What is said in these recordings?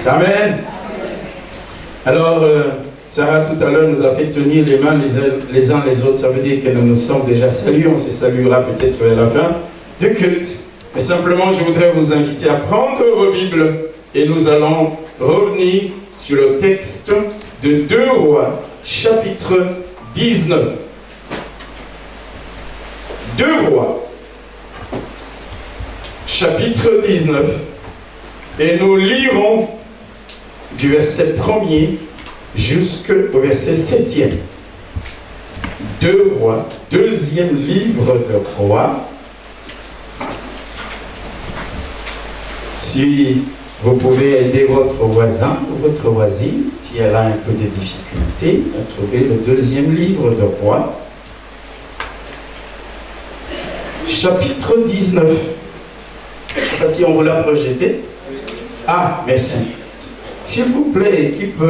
Amen. Alors, Sarah tout à l'heure nous a fait tenir les mains les uns les autres. Ça veut dire que nous nous sommes déjà salués. On se saluera peut-être vers la fin du culte. Mais simplement, je voudrais vous inviter à prendre vos Bibles et nous allons revenir sur le texte de 2 Rois, chapitre 19. 2 Rois, chapitre 19. Et nous lirons du verset 1er jusqu'au verset 7e. 2 Rois, deuxième livre de Rois. Si vous pouvez aider votre voisin ou votre voisine qui a un peu de difficulté à trouver le deuxième livre de Rois, chapitre 19. Je ne sais pas si on vous l'a projeté. Ah, merci. S'il vous plaît, équipe,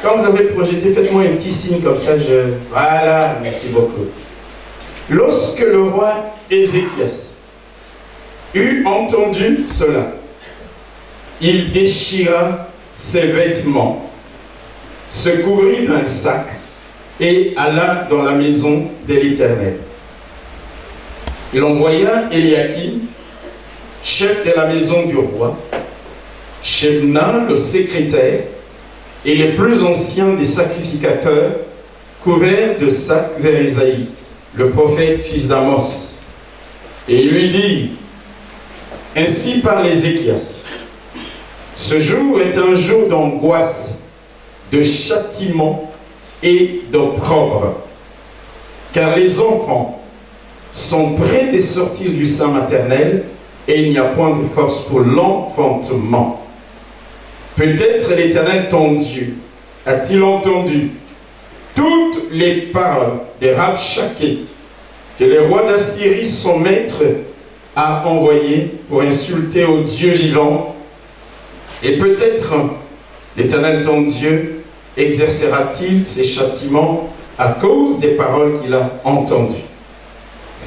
quand vous avez projeté, faites-moi un petit signe comme ça. Voilà, merci beaucoup. Lorsque le roi Ézéchias eut entendu cela, il déchira ses vêtements, se couvrit d'un sac et alla dans la maison de l'Éternel. Il envoya Éliakim, chef de la maison du roi, Shebna, le secrétaire, et les plus anciens des sacrificateurs, couverts de sacs vers Isaïe, le prophète fils d'Amos. Et il lui dit, ainsi parle Ézéchias, ce jour est un jour d'angoisse, de châtiment et d'opprobre, car les enfants sont près de sortir du sein maternel et il n'y a point de force pour l'enfantement. Peut-être l'Éternel ton Dieu a-t-il entendu toutes les paroles des Rabshakeh que les rois d'Assyrie, son maître, a envoyé pour insulter au Dieu vivant. Et peut-être l'Éternel ton Dieu exercera-t-il ses châtiments à cause des paroles qu'il a entendues.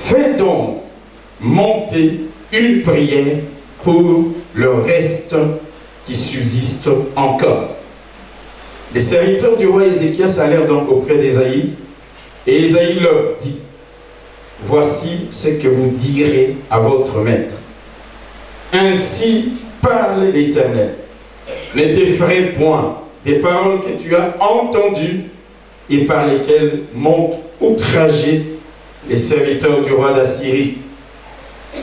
Fais donc monter une prière pour le reste qui subsiste encore. Les serviteurs du roi Ézéchias allèrent donc auprès d'Ésaïe, et Ésaïe leur dit, voici ce que vous direz à votre maître. Ainsi parle l'Éternel. Ne t'effraie point des paroles que tu as entendues et par lesquelles m'ont outragé les serviteurs du roi d'Assyrie.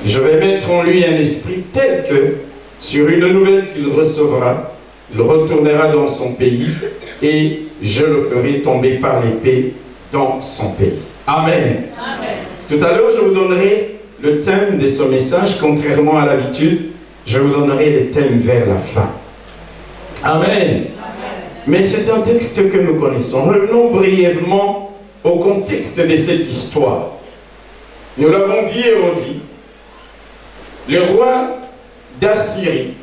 Je vais mettre en lui un esprit tel que, sur une nouvelle qu'il recevra, il retournera dans son pays et je le ferai tomber par l'épée dans son pays. Amen. Amen. Tout à l'heure, je vous donnerai le thème de ce message. Contrairement à l'habitude, je vous donnerai les thèmes vers la fin. Amen. Amen. Mais c'est un texte que nous connaissons. Revenons brièvement au contexte de cette histoire. Nous l'avons dit et redit. Le roi d'Assyrie,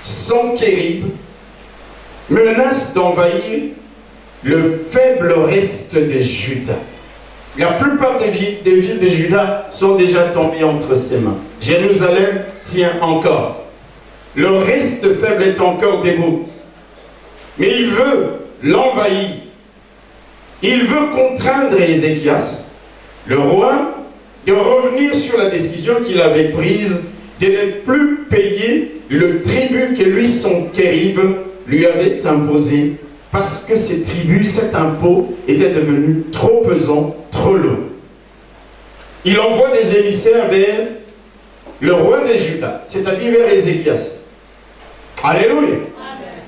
Sankérib, menace d'envahir le faible reste de Juda. La plupart des villes de Juda sont déjà tombées entre ses mains. Jérusalem tient encore. Le reste faible est encore debout. Mais il veut l'envahir. Il veut contraindre Ézéchias, le roi, de revenir sur la décision qu'il avait prise de ne plus payer le tribut que lui, son Kérib, lui avait imposé, parce que ces tribus, cet impôt, était devenu trop pesant, trop lourd. Il envoie des émissaires vers le roi de Juda, c'est-à-dire vers Ézéchias. Alléluia. Amen.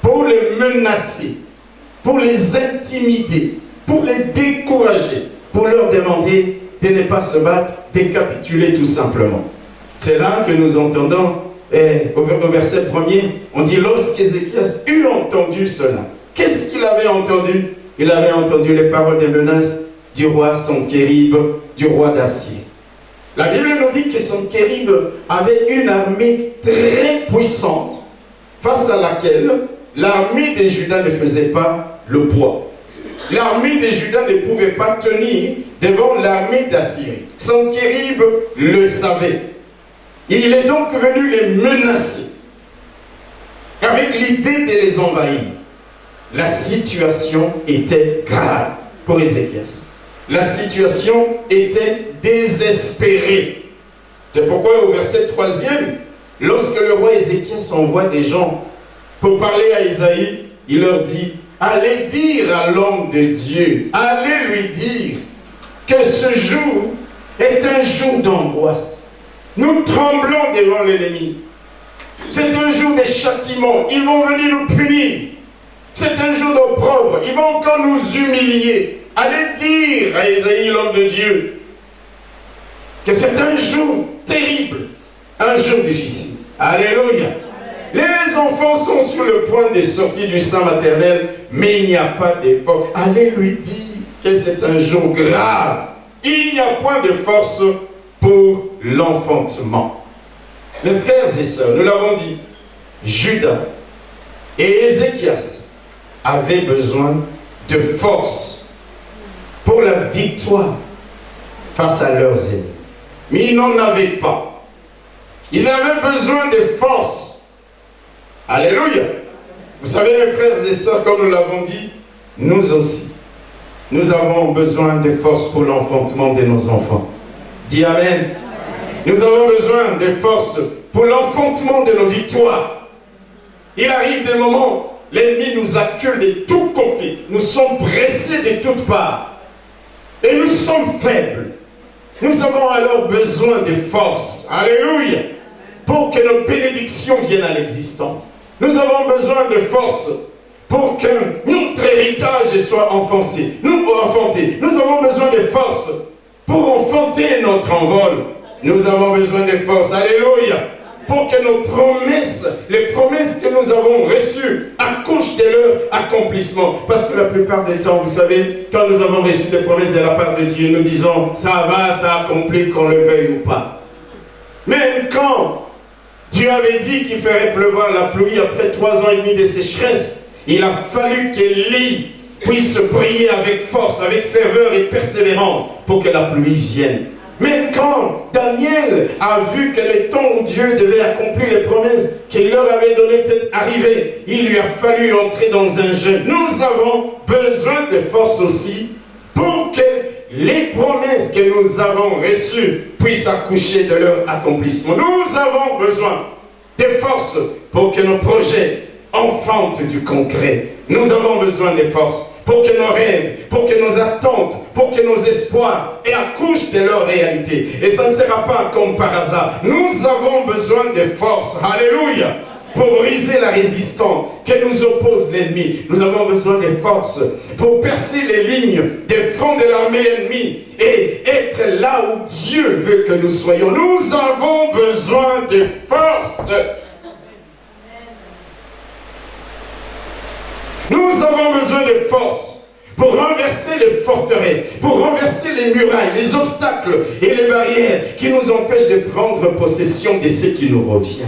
Pour les menacer, pour les intimider, pour les décourager, pour leur demander de ne pas se battre, de capituler tout simplement. C'est là que nous entendons, au verset 1er, on dit lorsqu'Ézéchias eut entendu cela. Qu'est-ce qu'il avait entendu? Il avait entendu les paroles des menaces du roi Sankérib, du roi d'Assyrie. La Bible nous dit que Sankérib avait une armée très puissante, face à laquelle l'armée des Judas ne faisait pas le poids. L'armée des Judas ne pouvait pas tenir devant l'armée d'Assyrie. Sankérib le savait. Il est donc venu les menacer. avec l'idée de les envahir. La situation était grave pour Ézéchias. La situation était désespérée. C'est pourquoi au verset 3e, lorsque le roi Ézéchias envoie des gens pour parler à Isaïe, il leur dit, allez dire à l'homme de Dieu, allez lui dire que ce jour est un jour d'angoisse. Nous tremblons devant l'ennemi. C'est un jour de châtiment. Ils vont venir nous punir. C'est un jour d'opprobre. Ils vont encore nous humilier. Allez dire à Isaïe, l'homme de Dieu, que c'est un jour terrible, un jour difficile. Alléluia. Les enfants sont sur le point de sortir du sein maternel, mais il n'y a pas d'effort. Allez lui dire que c'est un jour grave. Il n'y a point de force pour l'enfantement. Mes frères et sœurs, nous l'avons dit, Judas et Ézéchias avaient besoin de force pour la victoire face à leurs ennemis. Mais ils n'en avaient pas. Ils avaient besoin de force. Alléluia. Vous savez, mes frères et sœurs, comme nous l'avons dit, nous aussi, nous avons besoin de force pour l'enfantement de nos enfants. Dis Amen. Nous avons besoin de force pour l'enfantement de nos victoires. Il arrive des moments, l'ennemi nous accule de tous côtés. Nous sommes pressés de toutes parts. Et nous sommes faibles. Nous avons alors besoin de force. Alléluia. Pour que nos bénédictions viennent à l'existence. Nous avons besoin de force pour que notre héritage soit enfanté. Nous avons besoin de force pour enfanter notre envol. Nous avons besoin de force. Alléluia. Pour que nos promesses, les promesses que nous avons reçues, accouchent de leur accomplissement. Parce que la plupart du temps, vous savez, quand nous avons reçu des promesses de la part de Dieu, nous disons, ça va, ça accomplit, qu'on le veuille ou pas. Même quand Dieu avait dit qu'il ferait pleuvoir la pluie après 3 ans et demi de sécheresse, il a fallu qu'Élie puisse prier avec force, avec ferveur et persévérance pour que la pluie vienne. Même quand Daniel a vu que le temps où Dieu devait accomplir les promesses qu'il leur avait données étaient arrivées, il lui a fallu entrer dans un jeûne. Nous avons besoin de force aussi pour que les promesses que nous avons reçues puissent accoucher de leur accomplissement. Nous avons besoin de force pour que nos projets enfantent du concret. Nous avons besoin de force pour que nos rêves, pour que nos attentes, pour que nos espoirs accouchent de leur réalité. Et ça ne sera pas comme par hasard. Nous avons besoin de force. Alléluia. Pour briser la résistance que nous oppose l'ennemi. Nous avons besoin de force pour percer les lignes des fronts de l'armée ennemie et être là où Dieu veut que nous soyons. Nous avons besoin de force. Nous avons besoin de force pour renverser les forteresses, pour renverser les murailles, les obstacles et les barrières qui nous empêchent de prendre possession de ce qui nous revient.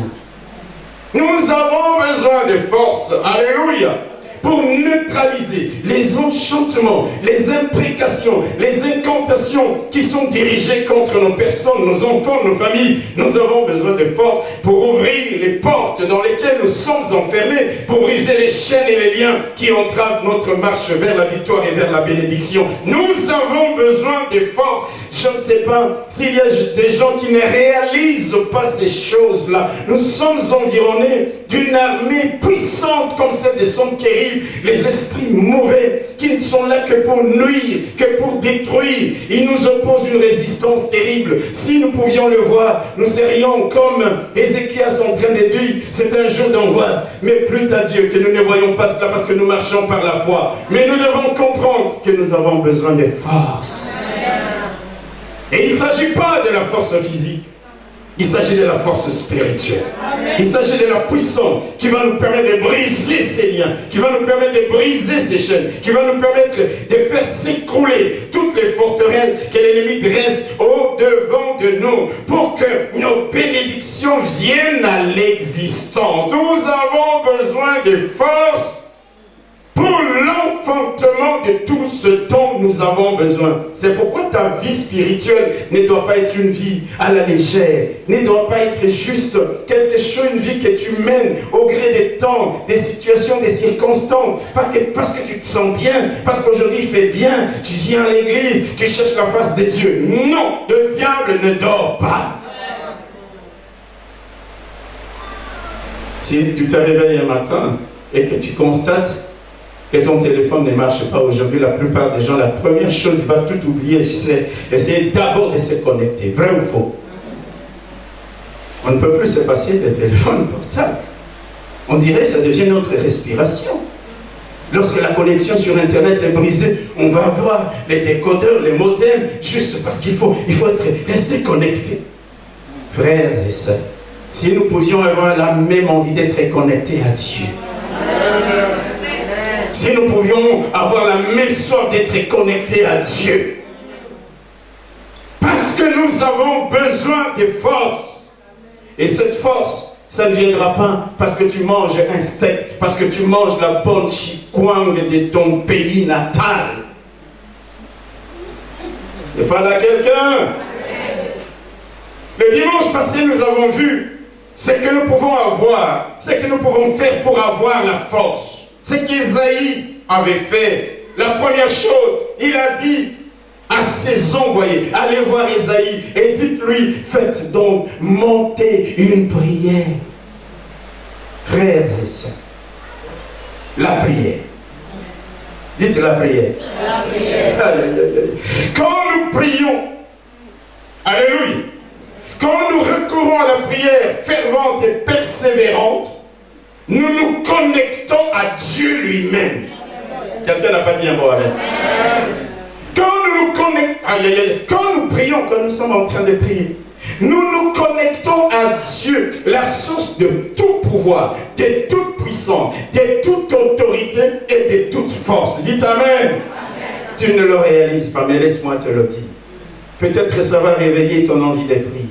Nous avons besoin de force, alléluia, pour neutraliser les enchantements, les imprécations, les incantations qui sont dirigées contre nos personnes, nos enfants, nos familles. Nous avons besoin de force pour ouvrir les portes dans lesquelles nous sommes enfermés, pour briser les chaînes et les liens qui entravent notre marche vers la victoire et vers la bénédiction. Nous avons besoin de force. Je ne sais pas s'il y a des gens qui ne réalisent pas ces choses-là. Nous sommes environnés d'une armée puissante comme celle des Sanchérives, les esprits mauvais qui ne sont là que pour nuire, que pour détruire. Ils nous opposent une résistance terrible. Si nous pouvions le voir, nous serions comme Ézéchias en train de dire, c'est un jour d'angoisse. Mais plût à Dieu que nous ne voyons pas cela parce que nous marchons par la foi. Mais nous devons comprendre que nous avons besoin de force. Et il ne s'agit pas de la force physique. Il s'agit de la force spirituelle. Il s'agit de la puissance qui va nous permettre de briser ces liens, qui va nous permettre de briser ces chaînes, qui va nous permettre de faire s'écrouler toutes les forteresses que l'ennemi dresse au-devant de nous pour que nos bénédictions viennent à l'existence. Nous avons besoin de force pour l'enfantement de tout ce dont nous avons besoin. C'est pourquoi ta vie spirituelle ne doit pas être une vie à la légère, ne doit pas être juste quelque chose, une vie que tu mènes au gré des temps, des situations, des circonstances, parce que tu te sens bien, parce qu'aujourd'hui il fait bien, tu viens à l'église, tu cherches la face de Dieu. Non, le diable ne dort pas. Si tu te réveilles un matin et que tu constates que ton téléphone ne marche pas aujourd'hui, la plupart des gens, la première chose, il va tout oublier, c'est essayer d'abord de se connecter. Vrai ou faux? On ne peut plus se passer des téléphones portables. On dirait que ça devient notre respiration. Lorsque la connexion sur Internet est brisée, on va avoir les décodeurs, les modems, juste parce qu'il faut rester connecté. Frères et sœurs, si nous pouvions avoir la même envie d'être connectés à Dieu, si nous pouvions avoir la même soif d'être connectés à Dieu, parce que nous avons besoin de force, et cette force, ça ne viendra pas parce que tu manges un steak, parce que tu manges la bonne chikwang de ton pays natal. Et pas là quelqu'un? Le dimanche passé, nous avons vu ce que nous pouvons avoir, ce que nous pouvons faire pour avoir la force. Ce qu'Ésaïe avait fait. La première chose, il a dit à ses envoyés, allez voir Ésaïe et dites-lui, faites donc monter une prière. Frères et sœurs, la prière. Dites la prière. La prière. Quand nous prions, alléluia, quand nous recourons à la prière fervente et persévérante, nous nous connectons à Dieu lui-même. Quelqu'un n'a pas dit un mot avec. Quand nous nous connectons, quand nous prions, quand nous sommes en train de prier, nous nous connectons à Dieu, la source de tout pouvoir, de toute puissance, de toute autorité et de toute force. Dites Amen. Amen. Tu ne le réalises pas, mais laisse-moi te le dire. Peut-être que ça va réveiller ton envie de prier.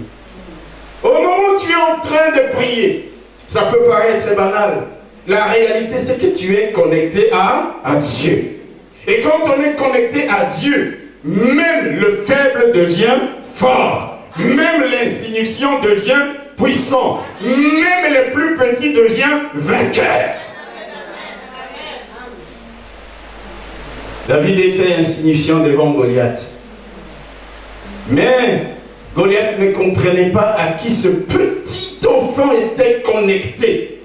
Au moment où tu es en train de prier, ça peut paraître banal. La réalité, c'est que tu es connecté à Dieu. Et quand on est connecté à Dieu, même le faible devient fort. Même l'insignifiant devient puissant. Même le plus petit devient vainqueur. David était insignifiant devant Goliath. Mais Goliath ne comprenait pas à qui ce petit enfant était connecté.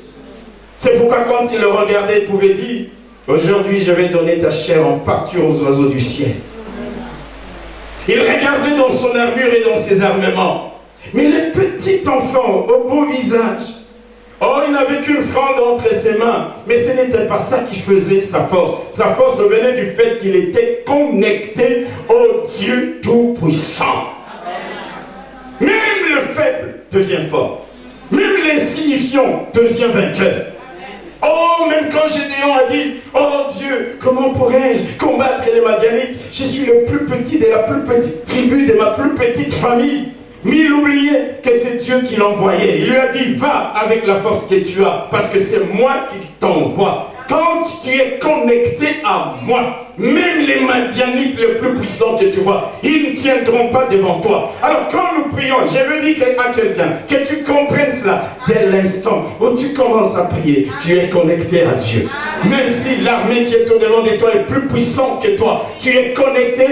C'est pourquoi quand il le regardait, il pouvait dire, aujourd'hui je vais donner ta chair en pâture aux oiseaux du ciel. Il regardait dans son armure et dans ses armements. Mais le petit enfant au beau visage, oh, il n'avait qu'une fronde entre ses mains. Mais ce n'était pas ça qui faisait sa force. Sa force venait du fait qu'il était connecté au Dieu Tout-Puissant. Même le faible devient fort. Même l'insignifiant devient vainqueur. Oh, même quand Gédéon a dit, oh Dieu, comment pourrais-je combattre les Madianites? Je suis le plus petit de la plus petite tribu, de ma plus petite famille. Mais il oubliait que c'est Dieu qui l'envoyait. Il lui a dit, va avec la force que tu as, parce que c'est moi qui t'envoie. Quand tu es connecté à moi, même les Madianites les plus puissants que tu vois, ils ne tiendront pas devant toi. Alors quand nous prions, je veux dire à quelqu'un que tu comprennes cela dès l'instant où tu commences à prier, tu es connecté à Dieu. Même si l'armée qui est au-devant de toi est plus puissante que toi, tu es connecté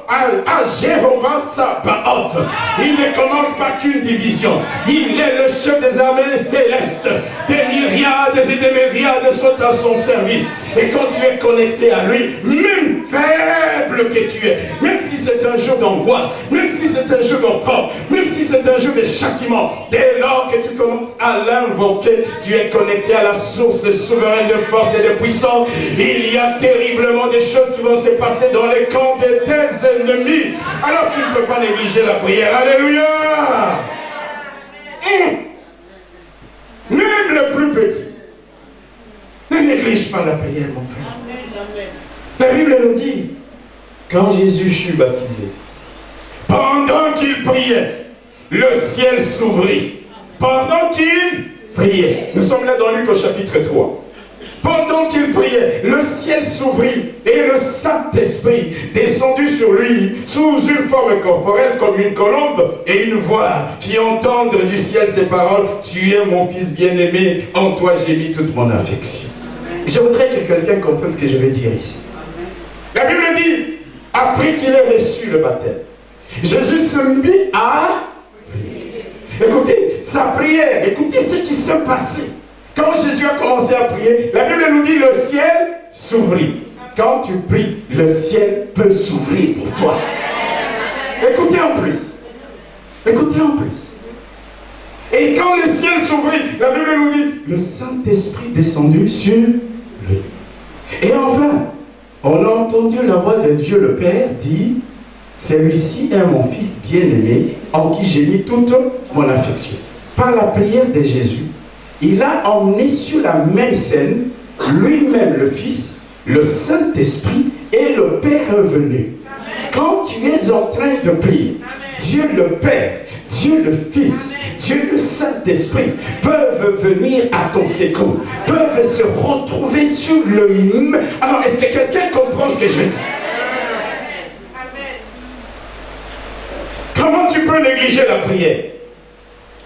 à Jéhovah Sabaoth. Il ne commande pas qu'une division. Il est le chef des armées célestes. Des myriades et des myriades sont à son service. Et quand tu es connecté à lui, même faible que tu es, même si c'est un jour d'angoisse, même si c'est un jour d'opprobre, même si c'est un jour de châtiment, dès lors que tu commences à l'invoquer, tu es connecté à la source souveraine de force et de puissance. Il y a terriblement des choses qui vont se passer dans les camps de tes ennemis. Alors tu ne peux pas négliger la prière. Alléluia. Même le plus petit. Ne néglige pas la prière, mon frère. La Bible nous dit, quand Jésus fut baptisé, pendant qu'il priait, le ciel s'ouvrit. Pendant qu'il priait. Nous sommes là dans Luc au chapitre 3. Pendant qu'il priait, priait, le ciel s'ouvrit et le Saint-Esprit descendu sur lui sous une forme corporelle comme une colombe, et une voix fit entendre du ciel ces paroles: tu es mon fils bien-aimé, en toi j'ai mis toute mon affection. Je voudrais que quelqu'un comprenne ce que je vais dire ici. La Bible dit, après qu'il ait reçu le baptême, Jésus se mit à prier. Écoutez, sa prière, écoutez ce qui s'est passé. Quand Jésus a commencé à prier, la Bible nous dit le ciel s'ouvrit. Quand tu pries, le ciel peut s'ouvrir pour toi. Écoutez en plus. Écoutez en plus. Et quand le ciel s'ouvrit, la Bible nous dit le Saint-Esprit descendu sur lui. Et enfin, on a entendu la voix de Dieu le Père dire: celui-ci est mon fils bien-aimé, en qui j'ai mis toute mon affection. Par la prière de Jésus, il a emmené sur la même scène lui-même le Fils, le Saint-Esprit et le Père est venu. Quand tu es en train de prier, Dieu le Père, Dieu le Fils, Dieu le Saint-Esprit peuvent venir à ton secours, peuvent se retrouver sur le même. Alors, est-ce que quelqu'un comprend ce que je dis? Comment tu peux négliger la prière?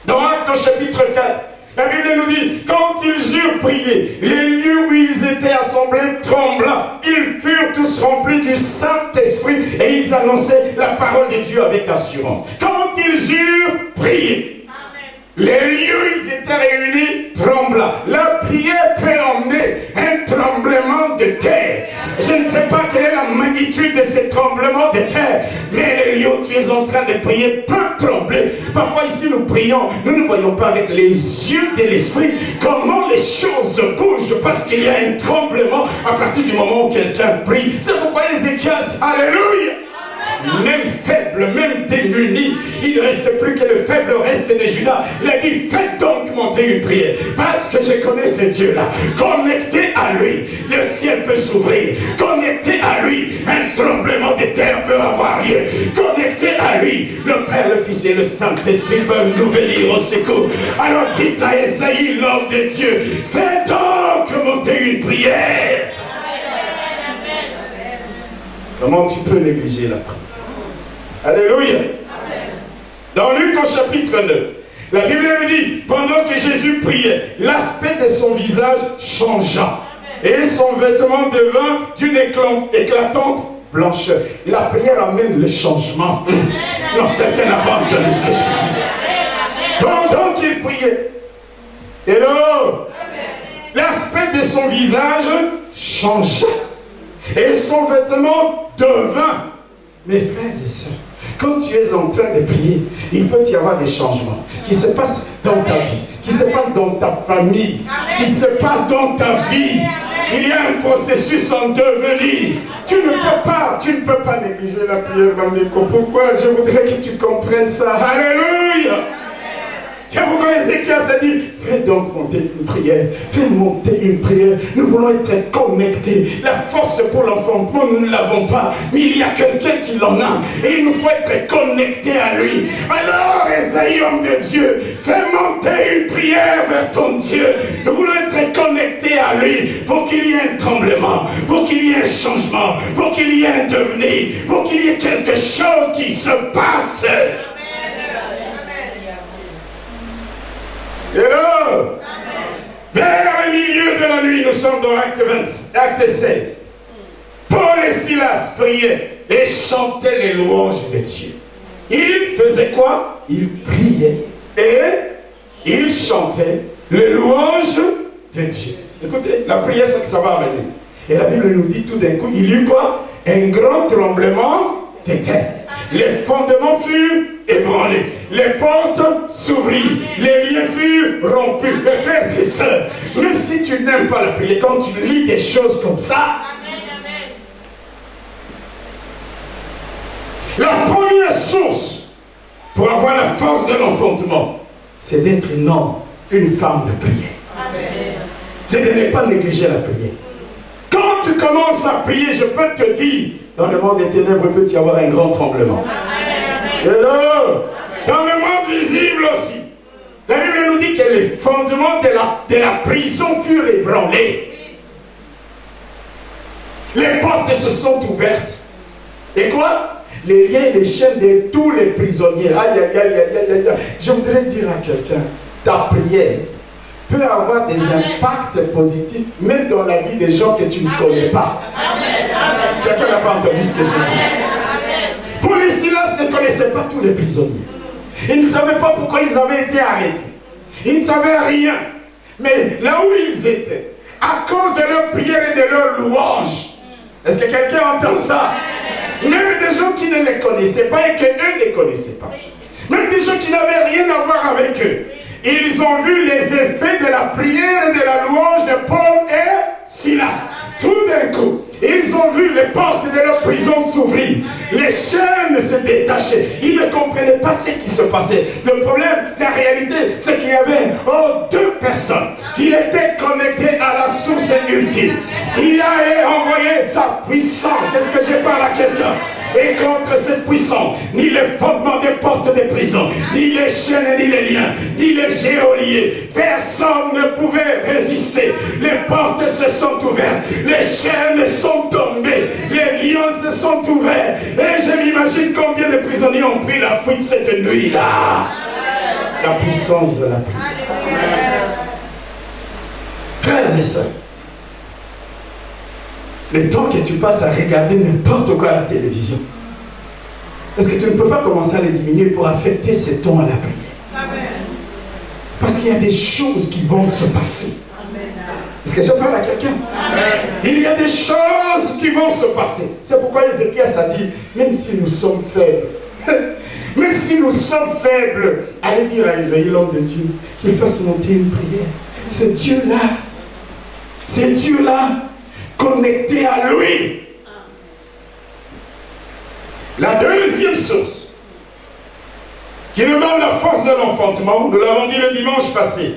Dans Actes chapitre 4, la Bible nous dit, quand ils eurent prié, les lieux où ils étaient assemblés tremblants, ils furent tous remplis du Saint-Esprit et ils annonçaient la parole de Dieu avec assurance. Quand ils eurent prié, les lieux où ils étaient réunis tremblants. La prière peut emmener un tremblement de terre. Je ne sais pas quelle est la magnitude de ce tremblement de terre, mais les lieux où tu es en train de prier peuvent trembler. Parfois ici nous prions, nous ne voyons pas avec les yeux de l'esprit comment les choses bougent, parce qu'il y a un tremblement à partir du moment où quelqu'un prie. C'est pourquoi Ézéchias, alléluia, même faible, même démuni, il ne reste plus que le faible reste de Judas. Il a dit, faites donc monter une prière, parce que je connais ce Dieu-là. Connecté à lui, le ciel peut s'ouvrir. Connecté à lui, un tremblement de terre peut avoir lieu. Connecté à lui, le Père, le Fils et le Saint-Esprit peuvent nous venir au secours. Alors dites à Esaïe, l'homme de Dieu, faites donc monter une prière. Comment tu peux négliger la prière? Alléluia. Dans Luc au chapitre 9, la Bible nous dit, pendant que Jésus priait, l'aspect de son visage changea et son vêtement devint d'une éclatante blancheur. La prière amène le changement. Non, quelqu'un n'a pas entendu ce que je dis. Pendant qu'il priait, hello, l'aspect de son visage changea et son vêtement devint. Mes frères et sœurs, quand tu es en train de prier, il peut y avoir des changements qui se passent dans ta vie, qui se passent dans ta famille, qui se passent dans ta vie. Il y a un processus en devenir. Tu ne peux pas négliger la prière, Mamiko. Pourquoi? Je voudrais que tu comprennes ça. Alléluia. C'est pourquoi Ézéchias a dit, fais donc monter une prière, fais monter une prière. Nous voulons être connectés. La force pour l'enfantement, nous ne l'avons pas, mais il y a quelqu'un qui l'en a, et il nous faut être connectés à lui. Alors, Esaïe, homme de Dieu, fais monter une prière vers ton Dieu. Nous voulons être connectés à lui pour qu'il y ait un tremblement, pour qu'il y ait un changement, pour qu'il y ait un devenir, pour qu'il y ait quelque chose qui se passe. Et là, vers le milieu de la nuit, nous sommes dans Acte 16. Paul et Silas priaient et chantaient les louanges de Dieu. Ils faisaient quoi? Ils priaient et ils chantaient les louanges de Dieu. Écoutez, la prière, c'est que ça va amener. Et la Bible nous dit tout d'un coup, il y eut quoi? Un grand tremblement de terre. Les fondements furent ébranlés, les portes s'ouvrirent, les liens furent rompus. Mes frères et sœurs, même si tu n'aimes pas la prière, quand tu lis des choses comme ça, la première source pour avoir la force de l'enfantement, c'est d'être un homme, une femme de prière. C'est de ne pas négliger la prière. Quand tu commences à prier, je peux te dire, dans le monde des ténèbres, il peut y avoir un grand tremblement. Et là, dans le monde visible aussi, la Bible nous dit que les fondements de la prison furent ébranlés. Les portes se sont ouvertes. Et quoi? Les liens et les chaînes de tous les prisonniers. Aïe, aïe, aïe, aïe, aïe, aïe. Je voudrais dire à quelqu'un, ta prière peut avoir des impacts positifs, même dans la vie des gens que tu ne connais pas. Quelqu'un n'a pas entendu ce que j'ai dit? Paul et Silas ne connaissaient pas tous les prisonniers. Ils ne savaient pas pourquoi ils avaient été arrêtés. Ils ne savaient rien. Mais là où ils étaient, à cause de leur prière et de leur louange, est-ce que quelqu'un entend ça? Même des gens qui ne les connaissaient pas et qu'eux ne connaissaient pas. Même des gens qui n'avaient rien à voir avec eux. Ils ont vu les effets de la prière et de la louange de Paul et Silas. Tout d'un coup, ils ont vu les portes de leur prison s'ouvrir. Les chaînes se détachaient. Ils ne comprenaient pas ce qui se passait. Le problème, la réalité, c'est qu'il y avait deux personnes qui étaient connectées à la source ultime, qui a envoyé sa puissance. Est-ce que je parle à quelqu'un? Et contre cette puissance, ni les fondements des portes des prisons, ni les chaînes, ni les liens, ni les géoliers, personne ne pouvait résister. Les portes se sont ouvertes, les chaînes sont tombées, les liens se sont ouverts. Et je m'imagine combien de prisonniers ont pris la fuite cette nuit-là. La puissance de la prière. Frères et sœurs, le temps que tu passes à regarder n'importe quoi à la télévision, est-ce que tu ne peux pas commencer à les diminuer pour affecter ces temps à la prière? Parce qu'il y a des choses qui vont se passer. Est-ce que je parle à quelqu'un? Il y a des choses qui vont se passer. C'est pourquoi Ézéchias a dit, même si nous sommes faibles, même si nous sommes faibles, allez dire à Isaïe, l'homme de Dieu, qu'il fasse monter une prière. C'est Dieu-là. C'est Dieu-là. Connecté à lui. La deuxième source qui nous donne la force de l'enfantement, nous l'avons dit le dimanche passé.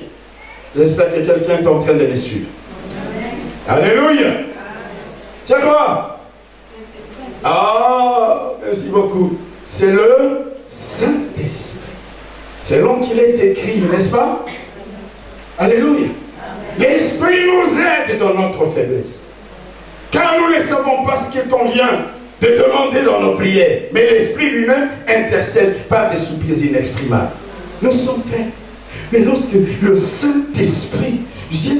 J'espère que quelqu'un est en train de me suivre. Alléluia. C'est quoi? Ah, merci beaucoup. C'est le Saint-Esprit. C'est long qu'il est écrit, n'est-ce pas? Alléluia. L'Esprit nous aide dans notre faiblesse. Car nous ne savons pas ce qu'il convient de demander dans nos prières. Mais l'Esprit lui-même intercède par des soupirs inexprimables. Nous sommes faits. Mais lorsque le Saint-Esprit vient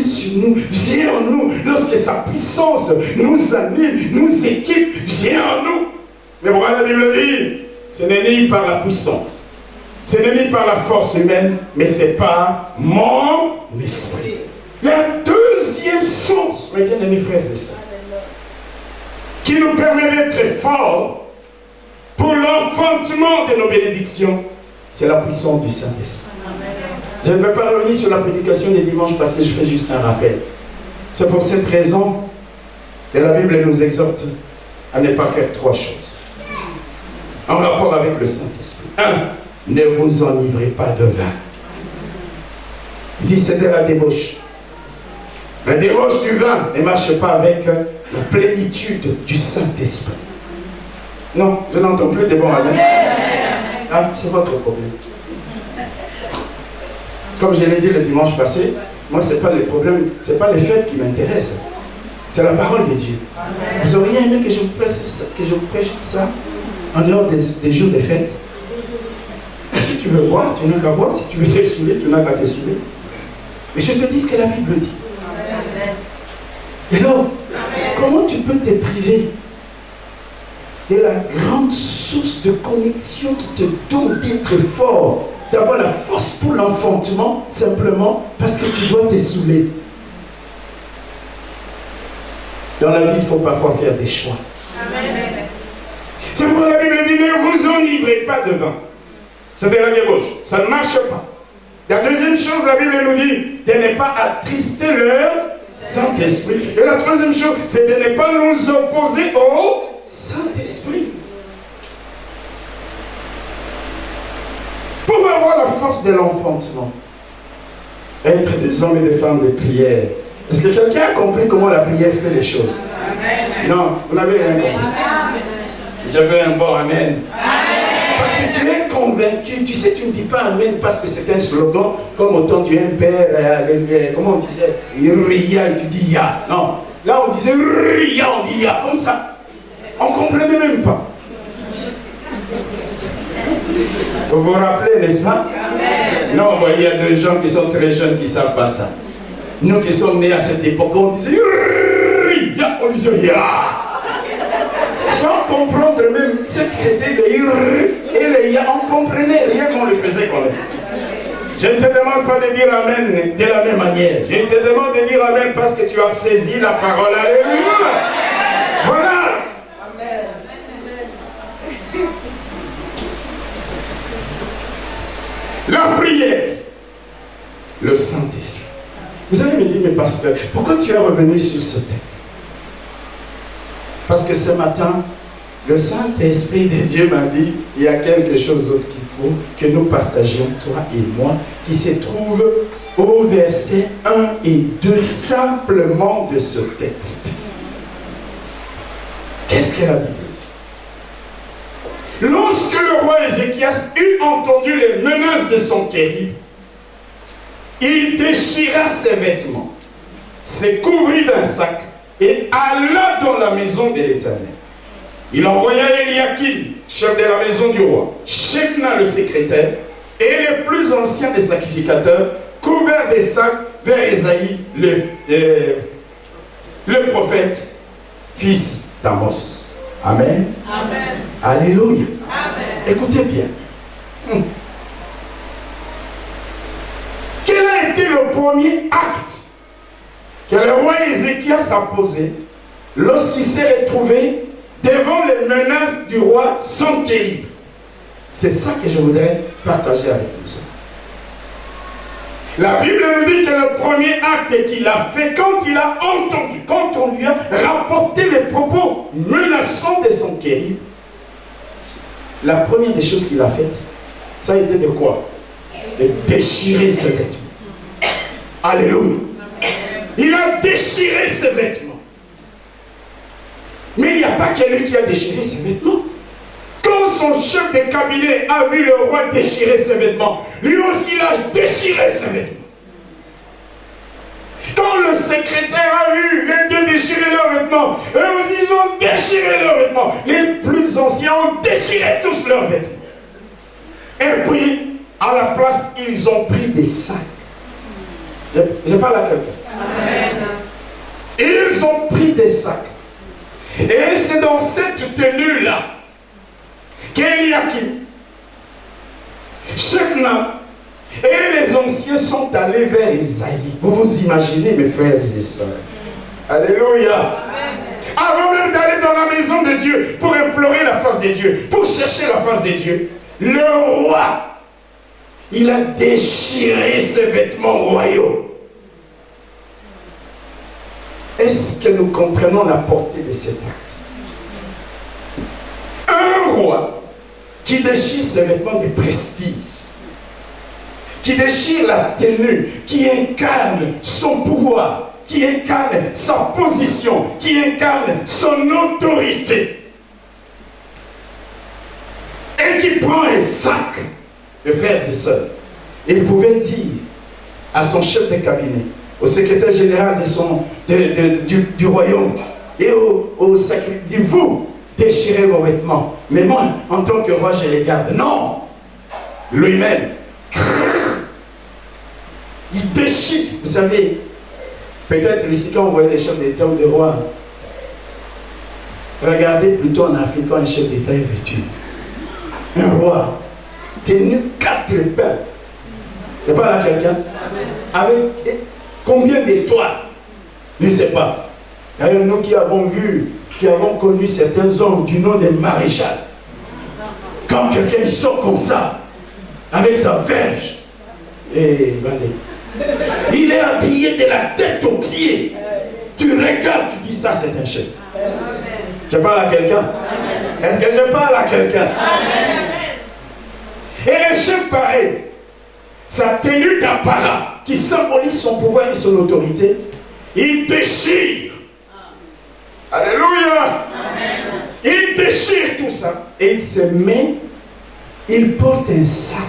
sur nous, vient en nous, lorsque sa puissance nous anime, nous équipe, vient en nous. Mais pourquoi la Bible dit, ce n'est ni par la puissance, ce n'est ni par la force humaine, mais c'est par mon esprit. La deuxième source, mes bien-aimés frères et sœurs, qui nous permet d'être forts pour l'enfantement de nos bénédictions, c'est la puissance du Saint-Esprit. Je ne vais pas revenir sur la prédication des dimanches passés, je fais juste un rappel. C'est pour cette raison que la Bible nous exhorte à ne pas faire trois choses en rapport avec le Saint-Esprit. 1. Ne vous enivrez pas de vin. Il dit c'était la débauche. La débauche du vin ne marche pas avec la plénitude du Saint-Esprit. Non, je n'entends plus de bons amis. Ah, c'est votre problème. Comme je l'ai dit le dimanche passé, moi, ce n'est pas les problèmes, ce n'est pas les fêtes qui m'intéressent. C'est la parole de Dieu. Vous auriez aimé que je vous prêche ça en dehors des jours des fêtes? Si tu veux boire, tu n'as qu'à boire. Si tu veux te saouler, tu n'as qu'à te saouler. Mais je te dis ce que la Bible dit. Et alors, comment tu peux te priver de la grande source de connexion qui te donne d'être fort, d'avoir la force pour l'enfantement, simplement parce que tu dois te saouler? Dans la vie, il faut parfois faire des choix. C'est pourquoi la Bible dit, ne vous enivrez pas de vin. C'est de la débauche. Ça ne marche pas. La deuxième chose, la Bible nous dit de ne pas attrister leur Saint-Esprit. Et la troisième chose, c'est de ne pas nous opposer au Saint-Esprit. Pour avoir la force de l'enfantement, être des hommes et des femmes de prière. Est-ce que quelqu'un a compris comment la prière fait les choses? Amen. Non, vous n'avez rien compris. Je veux un bon amen. Parce que tu es convaincu, tu sais, tu ne dis pas amen parce que c'est un slogan, comme autant tu es un père, comment on disait, Ria, et tu dis ya. Non, Là, on disait Ria, on dit Ya, comme ça. On ne comprenait même pas. Vous vous rappelez, n'est-ce pas? Amen. Non, il y a des gens qui sont très jeunes qui ne savent pas ça. Nous qui sommes nés à cette époque, on disait Ya, on disait Ya. Sans comprendre même ce que c'était les et les Ya, on comprenait rien, mais on le faisait quand même. Je ne te demande pas de dire Amen de la même manière. Je te demande de dire Amen parce que tu as saisi la parole. Alléluia. Voilà. Amen. La prière. Le Saint-Esprit. Vous allez me dire, mais pasteur, pourquoi tu es revenu sur ce texte? Parce que ce matin, le Saint-Esprit de Dieu m'a dit, il y a quelque chose d'autre qu'il faut que nous partagions, toi et moi, qui se trouve au verset 1 et 2, simplement de ce texte. Qu'est-ce que la Bible dit? Lorsque le roi Ézéchias eut entendu les menaces de son Sonkerib, il déchira ses vêtements, se couvrit d'un sac et alla dans la maison de l'Éternel. Il envoya Eliakim, chef de la maison du roi, Shebna le secrétaire, et les plus anciens des sacrificateurs, couverts des sacs vers Esaïe, le prophète, fils d'Amos. Amen. Amen. Alléluia. Amen. Écoutez bien. Quel a été le premier acte que le roi Ézéchias a posé lorsqu'il s'est retrouvé devant les menaces du roi Sonkerib? C'est ça que je voudrais partager avec vous. La Bible nous dit que le premier acte qu'il a fait, quand il a entendu, quand on lui a rapporté les propos menaçants de Sonkerib, la première des choses qu'il a faites, ça a été de quoi? De déchirer ses vêtements. Alléluia. Il a déchiré ses vêtements. Mais il n'y a pas que lui qui a déchiré ses vêtements. Quand son chef de cabinet a vu le roi déchirer ses vêtements, lui aussi il a déchiré ses vêtements. Quand le secrétaire a vu les deux déchirer leurs vêtements, eux aussi ils ont déchiré leurs vêtements. Les plus anciens ont déchiré tous leurs vêtements. Et puis, à la place, ils ont pris des sacs. Je parle à quelqu'un. Ils ont pris des sacs. Et c'est dans cette tenue-là qu'Eliakim, Shebna et les anciens sont allés vers Esaïe. Vous vous imaginez, mes frères et sœurs. Alléluia. Amen. Avant même d'aller dans la maison de Dieu pour implorer la face de Dieu, pour chercher la face de Dieu, le roi, il a déchiré ses vêtements royaux. Est-ce que nous comprenons la portée de cet acte? Un roi qui déchire ses vêtements de prestige, qui déchire la tenue, qui incarne son pouvoir, qui incarne sa position, qui incarne son autorité, et qui prend un sac, mes frères et sœurs, il pouvait dire à son chef de cabinet, au secrétaire général du royaume et au sacrifice, dit, vous déchirez vos vêtements, mais moi, en tant que roi, je les garde. Non, lui-même, il déchire. Vous savez, peut-être ici, quand on voyait les chefs d'État ou des rois, regardez plutôt en Afrique quand un chef d'État est vêtu. Un roi, tenu 4 pains. Il n'y a pas là quelqu'un? Avec combien d'étoiles? Je ne sais pas. D'ailleurs, nous qui avons vu, qui avons connu certains hommes du nom de maréchal, quand quelqu'un sort comme ça, avec sa verge, et il est habillé de la tête aux pieds. Tu regardes, tu dis ça, c'est un chef. Je parle à quelqu'un? Est-ce que je parle à quelqu'un? Et un chef pareil, sa tenue d'apparat qui symbolise son pouvoir et son autorité, il déchire. Alléluia. Il déchire tout ça et il se met, il porte un sac.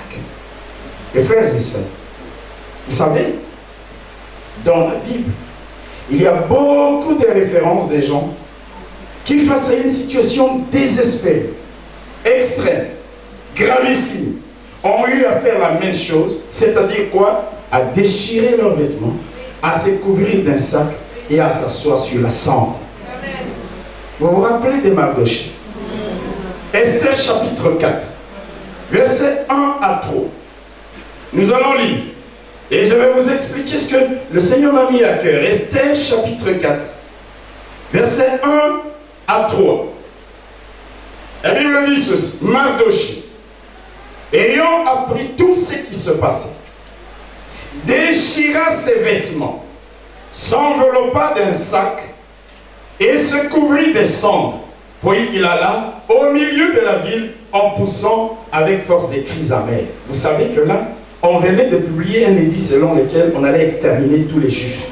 Mes frères et sœurs, vous savez, dans la Bible, Il y a beaucoup de références des gens qui, face à une situation désespérée, extrême, gravissime, ont eu à faire la même chose, c'est-à-dire quoi? À déchirer leurs vêtements, à se couvrir d'un sac et à s'asseoir sur la cendre. Vous vous rappelez de Mardochée? Esther chapitre 4, versets 1 à 3. Nous allons lire. Et je vais vous expliquer ce que le Seigneur m'a mis à cœur. Esther chapitre 4, versets 1 à 3. La Bible dit ceci. Mardochée, ayant appris tout ce qui se passait, déchira ses vêtements, s'enveloppa d'un sac et se couvrit des cendres. Puis il alla au milieu de la ville en poussant avec force des cris amers. Vous savez que là, on venait de publier un édit selon lequel on allait exterminer tous les Juifs.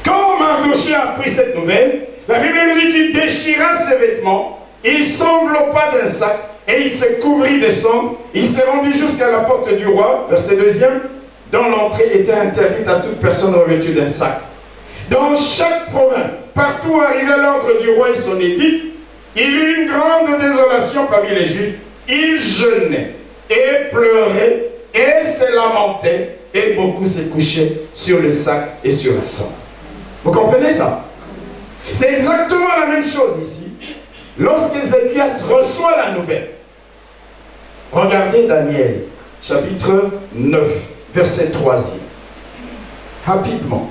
Quand Mardochée a appris cette nouvelle, la Bible nous dit qu'il déchira ses vêtements, il s'enveloppa d'un sac et il se couvrit des cendres. Il s'est rendu jusqu'à la porte du roi, verset 2, dont l'entrée était interdite à toute personne revêtue d'un sac. Dans chaque province, partout où arrivait l'ordre du roi et son édit, il y eut une grande désolation parmi les Juifs. Ils jeûnaient et pleuraient et se lamentaient, et beaucoup se couchaient sur le sac et sur la cendre. Vous comprenez ça? C'est exactement la même chose ici. Lorsqu'Ézéchias reçoit la nouvelle, regardez Daniel, chapitre 9, verset 3. Rapidement.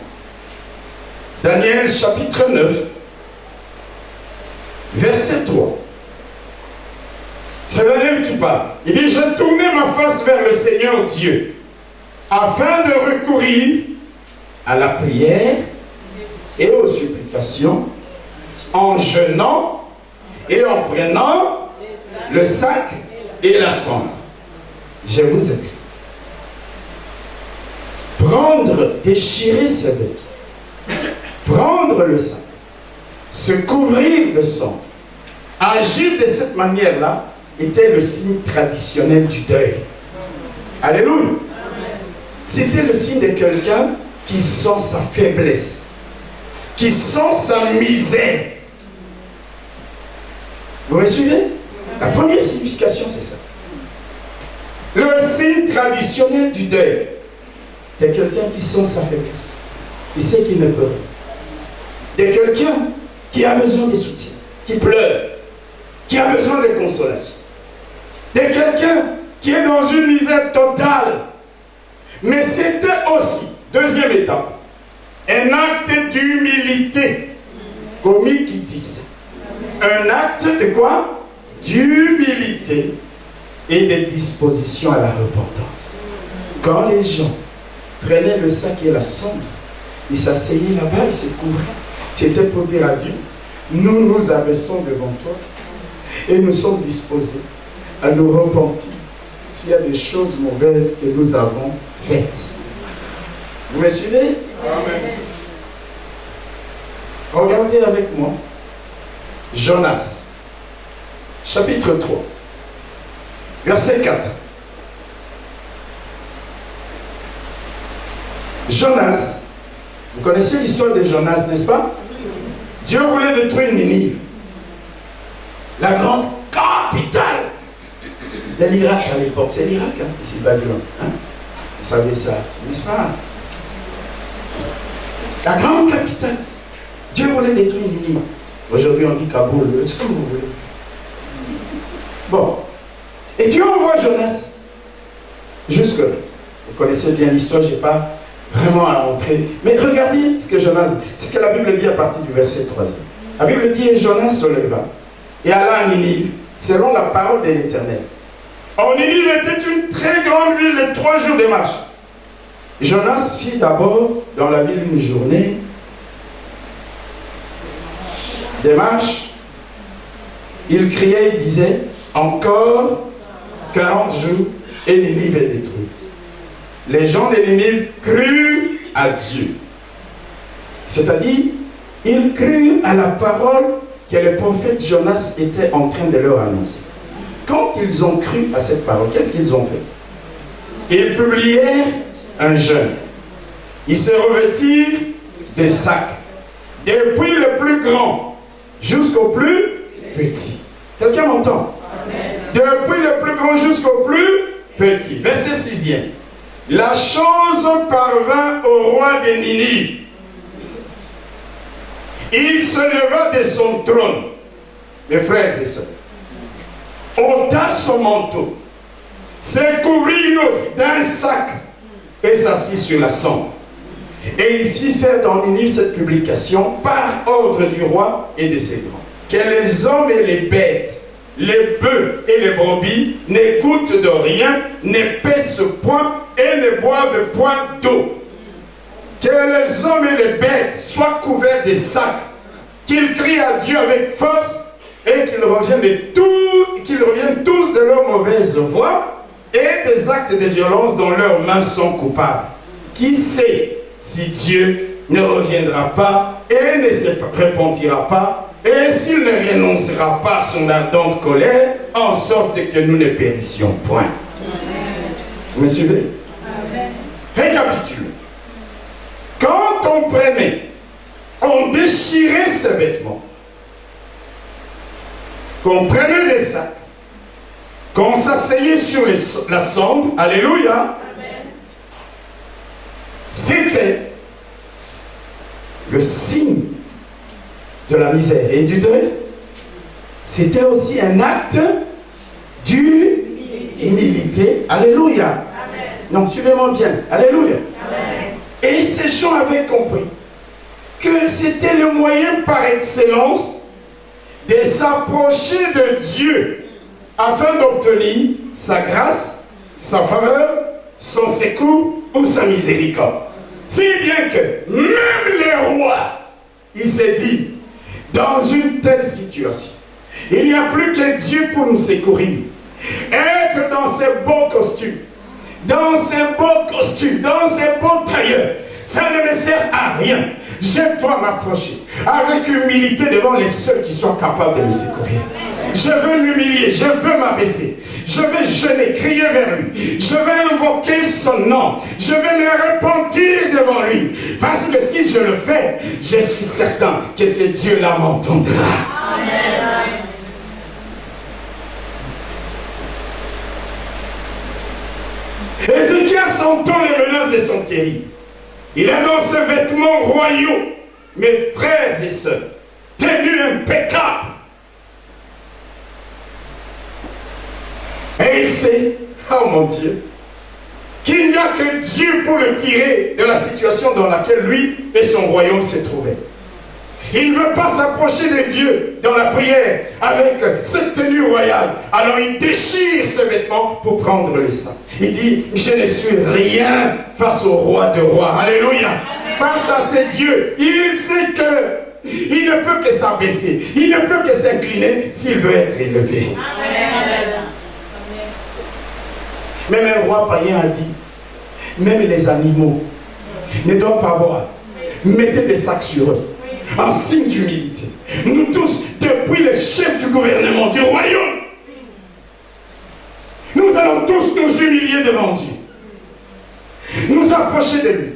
Daniel, chapitre 9, verset 3. C'est Daniel qui parle. Il dit, je tournais ma face vers le Seigneur Dieu, afin de recourir à la prière et aux supplications, en jeûnant et en prenant le sac et la cendre. Je vous explique. Prendre, déchirer ses vêtements, prendre le sac, se couvrir de cendre, agir de cette manière-là, était le signe traditionnel du deuil. Alléluia. C'était le signe de quelqu'un qui sent sa faiblesse, qui sent sa misère. Vous me suivez? La première signification, c'est ça. Le signe traditionnel du deuil de quelqu'un qui sent sa faiblesse, qui sait qu'il ne peut rien. De quelqu'un qui a besoin de soutien, qui pleure, qui a besoin de consolation. De quelqu'un qui est dans une misère totale. Mais c'était aussi, deuxième étape, un acte d'humilité. Commis qui dit un acte de quoi? D'humilité et de disposition à la repentance. Quand les gens prenaient le sac et la cendre, ils s'asseyaient là-bas, ils se couvraient. C'était pour dire à Dieu, nous nous abaissons devant toi et nous sommes disposés à nous repentir s'il y a des choses mauvaises que nous avons faites. Vous me suivez? Amen. Regardez avec moi Jonas, chapitre 3, verset 4. Jonas, vous connaissez l'histoire de Jonas, n'est-ce pas? Dieu voulait détruire Ninive, la grande capitale de l'Irak à l'époque. C'est l'Irak, hein, ici Babylone. Hein? Vous savez ça, n'est-ce pas? La grande capitale. Dieu voulait détruire Ninive. Aujourd'hui, on dit Kaboul, c'est comme vous voulez. Bon. Et Dieu envoie Jonas. Jusque-là. Vous connaissez bien l'histoire, je n'ai pas vraiment à entrer. Mais regardez ce que Jonas dit. Ce que la Bible dit à partir du verset 3. La Bible dit, et Jonas se leva et alla à Ninive, selon la parole de l'Éternel. Or, Ninive était une très grande ville de 3 jours de marche. Jonas fit d'abord dans la ville une journée de marche. Il criait, il disait, encore 40 jours et Ninive est détruite. Les gens de Ninive crurent à Dieu. C'est-à-dire, ils crurent à la parole que le prophète Jonas était en train de leur annoncer. Quand ils ont cru à cette parole, qu'est-ce qu'ils ont fait? Ils publièrent un jeûne. Ils se revêtirent des sacs. Depuis le plus grand jusqu'au plus petit. Quelqu'un m'entend? Depuis le plus grand jusqu'au plus petit. Verset 6e. La chose parvint au roi de Ninive. Il se leva de son trône, mes frères et sœurs, ôta son manteau, se couvrit lui aussi d'un sac et s'assit sur la sonde. Et il fit faire dans Ninive cette publication par ordre du roi et de ses grands, que les hommes et les bêtes, les bœufs et les brebis n'écoutent de rien, n'épaissent point et ne boivent point d'eau. Que les hommes et les bêtes soient couverts de sacs, qu'ils crient à Dieu avec force et qu'ils reviennent tous de leur mauvaise voie et des actes de violence dont leurs mains sont coupables. Qui sait si Dieu ne reviendra pas et ne se repentira pas et s'il ne renoncera pas à son ardente colère en sorte que nous ne périssions point. Vous me suivez? Récapitulons. Quand on prenait, on déchirait ses vêtements, qu'on prenait des sacs, qu'on s'asseyait sur la sonde, alléluia, c'était le signe de la misère et du deuil. C'était aussi un acte d'humilité. Alléluia. Amen. Donc suivez-moi bien. Alléluia. Amen. Et ces gens avaient compris que c'était le moyen par excellence de s'approcher de Dieu afin d'obtenir sa grâce, sa faveur, son secours ou sa miséricorde. Si bien que même les rois, il s'est dit, dans une telle situation, il n'y a plus que Dieu pour nous secourir. Être dans ces beaux costumes, dans ces beaux tailleurs, ça ne me sert à rien. Je dois m'approcher avec humilité devant les seuls qui sont capables de me secourir. Je veux m'humilier, je veux m'abaisser. Je vais jeûner, crier vers lui. Je vais invoquer son nom. Je vais me repentir devant lui. Parce que si je le fais, je suis certain que ce Dieu-là m'entendra. Amen. Ézéchias entend les menaces de son pays. Il est dans ses vêtements royaux, mes frères et sœurs, tenus impeccables. Et il sait, oh mon Dieu, qu'il n'y a que Dieu pour le tirer de la situation dans laquelle lui et son royaume se trouvaient. Il ne veut pas s'approcher de Dieu dans la prière avec cette tenue royale. Alors il déchire ses vêtements pour prendre le sang. Il dit, je ne suis rien face au roi de rois. Alléluia. Face à ces dieux, il sait que il ne peut que s'abaisser. Il ne peut que s'incliner s'il veut être élevé. Amen. Même un roi païen a dit, même les animaux ne doivent pas boire. Mettez des sacs sur eux, en signe d'humilité. Nous tous, depuis le chef du gouvernement, du royaume, nous allons tous nous humilier devant Dieu. Nous approcher de lui.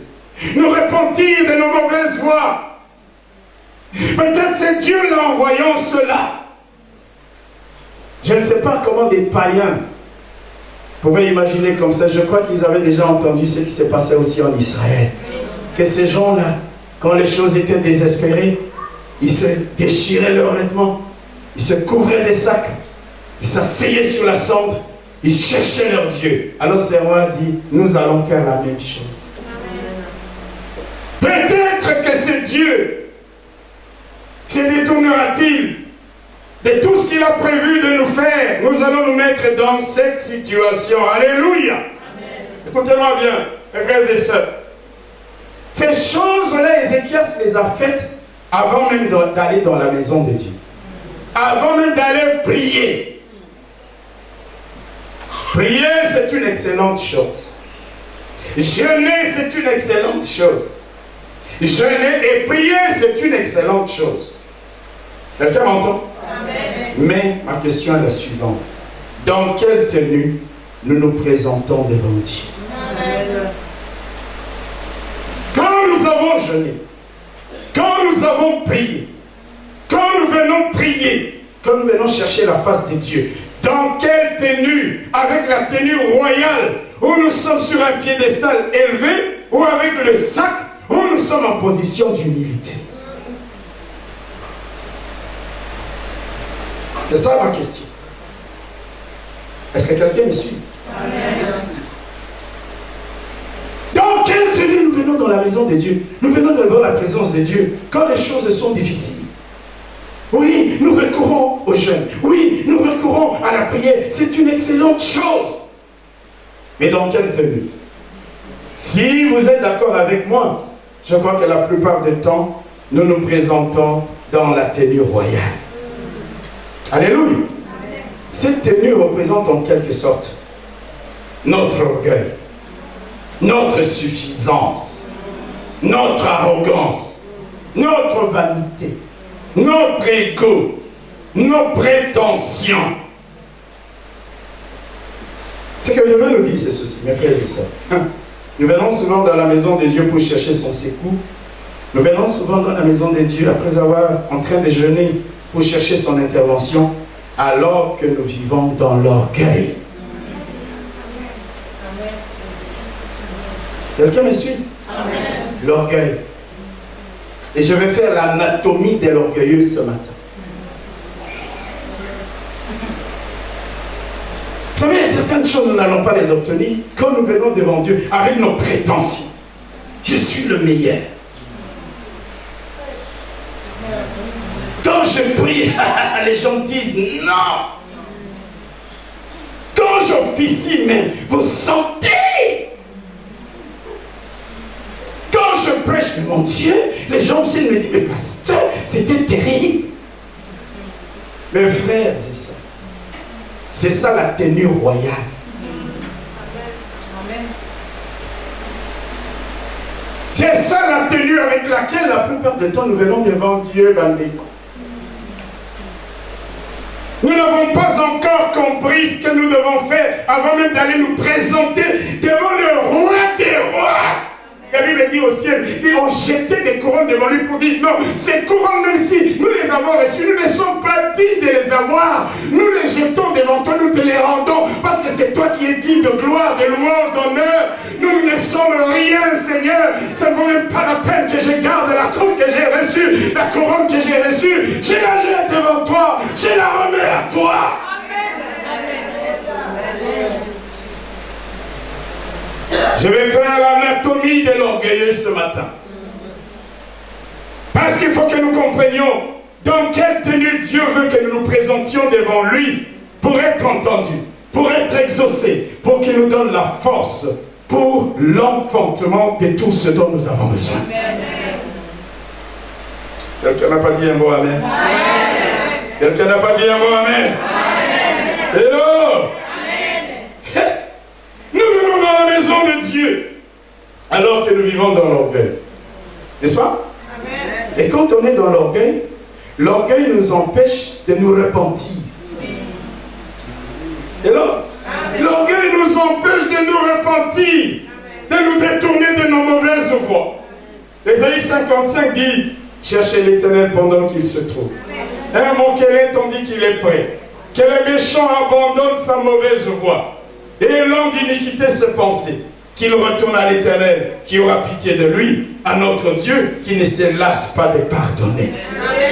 Nous repentir de nos mauvaises voies. Peut-être c'est Dieu là envoyant cela. Je ne sais pas comment des païens pouvaient imaginer comme ça. Je crois qu'ils avaient déjà entendu ce qui s'est passé aussi en Israël. Que ces gens-là, quand les choses étaient désespérées, ils se déchiraient leurs vêtements, ils se couvraient des sacs, ils s'asseyaient sur la sonde, ils cherchaient leur Dieu. Alors ce roi dit, nous allons faire la même chose. Peut-être que ce Dieu se détournera-t-il de tout ce qu'il a prévu de nous faire. Nous allons nous mettre dans cette situation. Alléluia. Écoutez-moi bien, mes frères et sœurs. Ces choses-là, Ézéchias les a faites avant même d'aller dans la maison de Dieu. Avant même d'aller prier. Prier, c'est une excellente chose. Jeûner, c'est une excellente chose. Jeûner et prier, c'est une excellente chose. Quelqu'un m'entend? Mais ma question est la suivante. Dans quelle tenue nous nous présentons devant Dieu? Amen. Quand nous avons jeûné, nous avons prié, quand nous venons prier, quand nous venons chercher la face de Dieu, dans quelle tenue? Avec la tenue royale, où nous sommes sur un piédestal élevé, ou avec le sac, où nous sommes en position d'humilité? C'est ça ma question. Est-ce que quelqu'un me suit? Amen. Dans quelle tenue nous venons dans la maison de Dieu? Nous venons devant la présence de Dieu quand les choses sont difficiles. Oui, nous recourons au jeûne. Oui, nous recourons à la prière. C'est une excellente chose. Mais dans quelle tenue? Si vous êtes d'accord avec moi, je crois que la plupart du temps, nous nous présentons dans la tenue royale. Alléluia. Cette tenue représente en quelque sorte notre orgueil, notre suffisance, notre arrogance, notre vanité, notre ego, nos prétentions. Ce que je veux nous dire, c'est ceci, mes frères et sœurs. Nous venons souvent dans la maison de Dieu pour chercher son secours. Nous venons souvent dans la maison de Dieu après avoir en train de jeûner pour chercher son intervention, alors que nous vivons dans l'orgueil. Quelqu'un me suit? L'orgueil. Et je vais faire l'anatomie de l'orgueilleux ce matin. Vous savez, certaines choses, nous n'allons pas les obtenir quand nous venons devant Dieu avec nos prétentions. Je suis le meilleur. Quand je prie, les gens disent non. Quand j'officie, mais vous sentez. Quand je prêche, mais mon Dieu, les gens viennent me dire, mais pasteur, c'était terrible. Mes frères et sœurs, c'est ça la tenue royale. C'est ça la tenue avec laquelle la plupart du temps nous venons devant Dieu, Bandeko. Nous n'avons pas encore compris ce que nous devons faire avant même d'aller nous présenter devant le roi des rois. La Bible dit au ciel, ils ont jeté des couronnes devant lui pour dire, non, ces couronnes, même si nous les avons reçues, nous ne sommes pas dignes de les avoir. Nous les jetons devant toi, nous te les rendons, parce que c'est toi qui es digne de gloire, de louange, d'honneur. Nous ne sommes rien, Seigneur. Ça ne vaut même pas la peine que je garde la coupe que j'ai reçue, la couronne que j'ai reçue. Je la jette devant toi, je la remets à toi. Je vais faire l'anatomie de l'orgueilleux ce matin. Parce qu'il faut que nous comprenions dans quelle tenue Dieu veut que nous nous présentions devant lui pour être entendus, pour être exaucés, pour qu'il nous donne la force pour l'enfantement de tout ce dont nous avons besoin. Quelqu'un n'a pas dit un mot amen? Quelqu'un n'a pas dit un mot amen? Hello! Nous venons dans la maison de Dieu alors que nous vivons dans l'orgueil. N'est-ce pas? Amen. Et quand on est dans l'orgueil, l'orgueil nous empêche de nous repentir. Et là, l'orgueil nous empêche de nous repentir, de nous détourner de nos mauvaises voies. Ésaïe 55 dit, cherchez l'Éternel pendant qu'il se trouve. Invoquez-le tandis qu'il est prêt. Que le méchant abandonne sa mauvaise voie. Et l'homme d'iniquité se pensait qu'il retourne à l'Éternel, qui aura pitié de lui, à notre Dieu, qui ne se lasse pas de pardonner.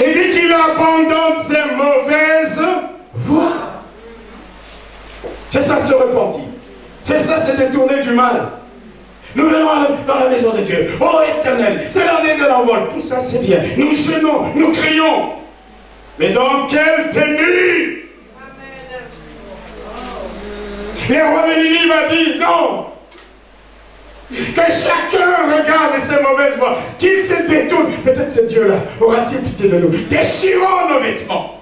Il dit qu'il abandonne ses mauvaises voies. C'est ça se repentir. C'est ça se détourner du mal. Nous venons dans la maison de Dieu. Oh Éternel, c'est l'année de l'envol. Tout ça c'est bien. Nous jeûnons, nous crions. Mais dans quelle tenue? Les rois de Ninive a dit non. Que chacun regarde ses mauvaises voies, qu'il se détourne. Peut-être ce Dieu-là aura-t-il pitié de nous. Déchirons nos vêtements.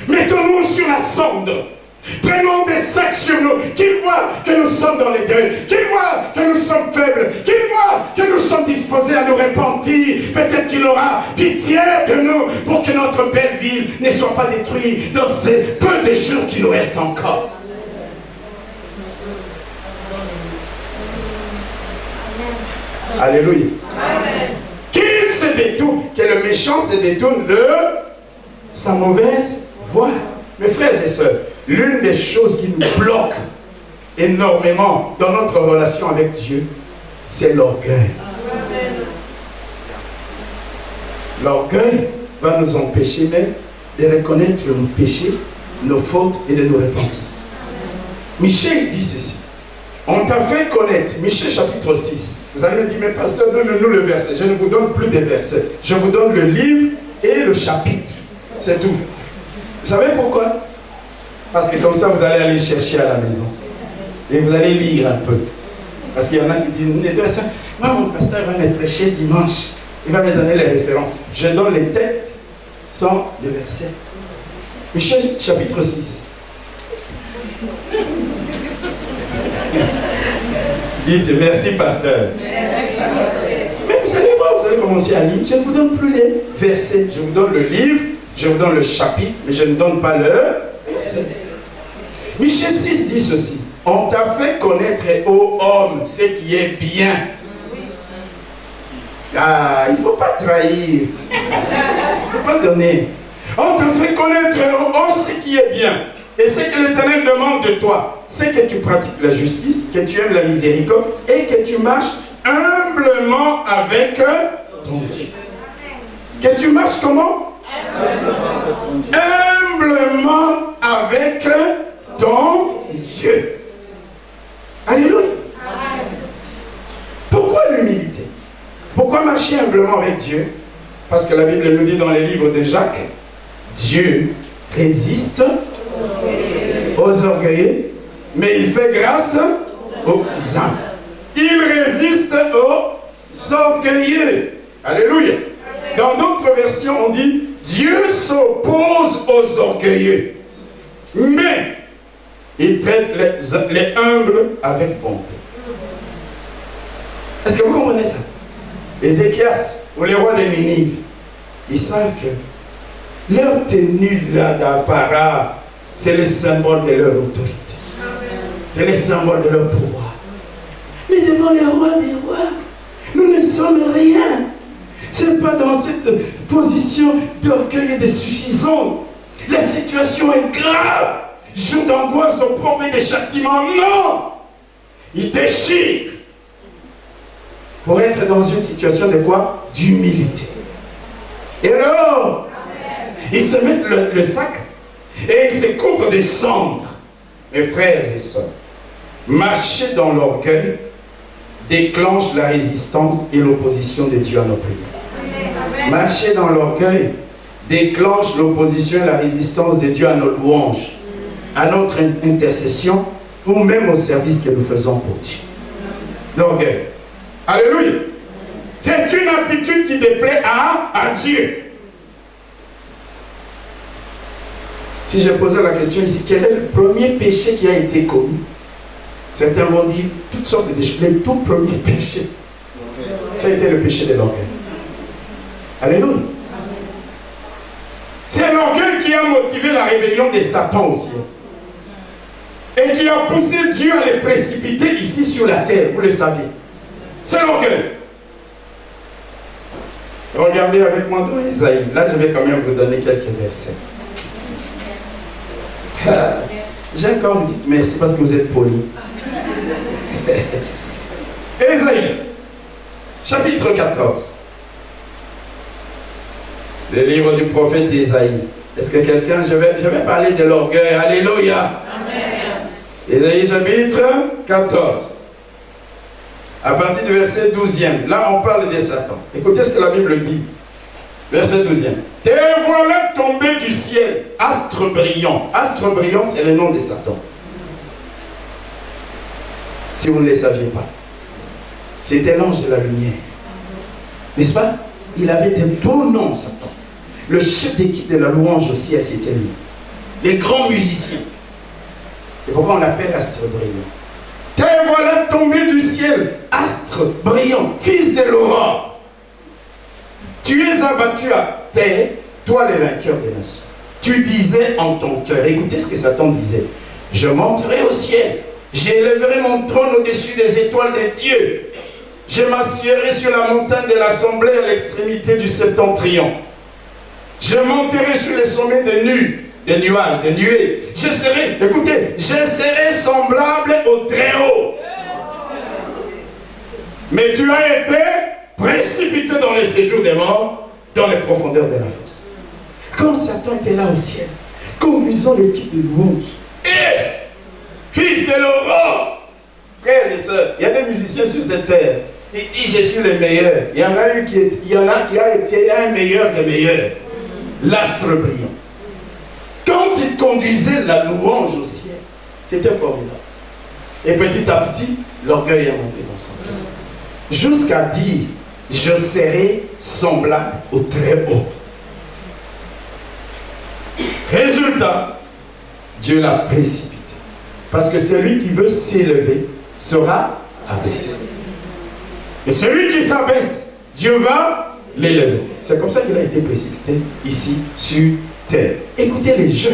Mettons-nous sur la sonde. Prenons des sacs sur nous. Qu'il voit que nous sommes dans les deuils. Qu'il voit que nous sommes faibles. Qu'il voit que nous sommes disposés à nous repentir. Peut-être qu'il aura pitié de nous pour que notre belle ville ne soit pas détruite dans ces peu de jours qui nous restent encore. Alléluia. Qu'il se détourne, que le méchant se détourne de sa mauvaise voie. Mes frères et sœurs, l'une des choses qui nous bloque énormément dans notre relation avec Dieu, c'est l'orgueil. L'orgueil va nous empêcher même de reconnaître nos péchés, nos fautes et de nous repentir. Michel dit ceci. On t'a fait connaître, Michel chapitre 6. Vous allez me dire, mais pasteur, donne-nous le verset. Je ne vous donne plus des versets. Je vous donne le livre et le chapitre. C'est tout. Vous savez pourquoi? Parce que comme ça, vous allez aller chercher à la maison. Et vous allez lire un peu. Parce qu'il y en a qui disent, moi, mon pasteur va me prêcher dimanche. Il va me donner les références. Je donne les textes sans les versets. Michel chapitre 6. Dites merci pasteur. Mais vous allez voir, vous allez commencer à lire. Je ne vous donne plus les versets. Je vous donne le livre, je vous donne le chapitre, mais je ne donne pas le verset. Michel 6 dit ceci. On t'a fait connaître, ô homme, ce qui est bien. Ah, il ne faut pas trahir. Il ne faut pas donner. On te fait connaître, ô homme, ce qui est bien. Et ce que l'Éternel demande de toi, c'est que tu pratiques la justice, que tu aimes la miséricorde et que tu marches humblement avec ton Dieu. Que tu marches comment? Humblement avec ton Dieu. Alléluia. Pourquoi l'humilité? Pourquoi marcher humblement avec Dieu? Parce que la Bible nous dit dans les livres de Jacques, Dieu résiste aux orgueilleux, mais il fait grâce aux humbles. Il résiste aux orgueilleux. Alléluia. Dans d'autres versions, on dit Dieu s'oppose aux orgueilleux, mais il traite les humbles avec bonté. Est-ce que vous comprenez ça? Ézéchias ou les rois de Ninive, ils savent que leur tenue là d'apparat, c'est le symbole de leur autorité. C'est le symbole de leur pouvoir. Mais devant les rois des rois, nous ne sommes rien. Ce n'est pas dans cette position d'orgueil et de suffisance. La situation est grave. Jour d'angoisse, de promet des châtiments. Non! Il déchire. Pour être dans une situation de quoi? D'humilité. Et alors, ils se mettent le sac et ils se couvrent des cendres. Mes frères et sœurs, marcher dans l'orgueil déclenche la résistance et l'opposition de Dieu à nos prières. Marcher dans l'orgueil déclenche l'opposition et la résistance de Dieu à nos louanges, à notre intercession ou même au service que nous faisons pour Dieu. L'orgueil. Alléluia. C'est une attitude qui déplaît à Dieu. Si je posais la question ici, quel est le premier péché qui a été commis? Certains vont dire toutes sortes de péchés. Le tout premier péché, ça a été le péché de l'orgueil. Alléluia. C'est l'orgueil qui a motivé la rébellion de Satan aussi. Et qui a poussé Dieu à les précipiter ici sur la terre, vous le savez. C'est l'orgueil. Regardez avec moi dans Isaïe. Là, je vais quand même vous donner quelques versets. J'aime quand vous dites merci parce que vous êtes poli. Isaïe, chapitre 14. Le livre du prophète Isaïe. Est-ce que quelqu'un, je vais parler de l'orgueil. Alléluia. Isaïe chapitre 14. À partir du verset 12e. Là, on parle de Satan. Écoutez ce que la Bible dit. Verset 12e. Te voilà tombé du ciel, astre brillant. Astre brillant, c'est le nom de Satan. Si vous ne le saviez pas. C'était l'ange de la lumière. N'est-ce pas? Il avait des beaux noms, Satan. Le chef d'équipe de la louange au ciel, c'était lui. Les grands musiciens. Et pourquoi on l'appelle astre brillant? Te voilà tombé du ciel, astre brillant, fils de l'aurore. Tu es abattu à terre, toi le vainqueur des nations. Tu disais en ton cœur, écoutez ce que Satan disait, je monterai au ciel, j'élèverai mon trône au-dessus des étoiles de Dieu. Je m'assiedrai sur la montagne de l'assemblée à l'extrémité du septentrion. Je monterai sur les sommets des nuages, des nuées. Je serai semblable au Très-Haut. Mais tu as été précipité dans les séjours des morts, dans les profondeurs de la fosse. Quand Satan était là au ciel, conduisant l'équipe de louange, fils de l'aurore, frères et sœurs, il y a des musiciens sur cette terre. Ils disent je suis le meilleur. Il y en a qui a été un meilleur des meilleurs. L'astre brillant. Quand il conduisait la louange au ciel, c'était formidable. Et petit à petit, l'orgueil est monté dans son cœur. Jusqu'à dire, je serai semblable au Très-Haut. Résultat, Dieu l'a précipité. Parce que celui qui veut s'élever sera abaissé. Et celui qui s'abaisse, Dieu va l'élever. C'est comme ça qu'il a été précipité ici sur terre. Écoutez-les, je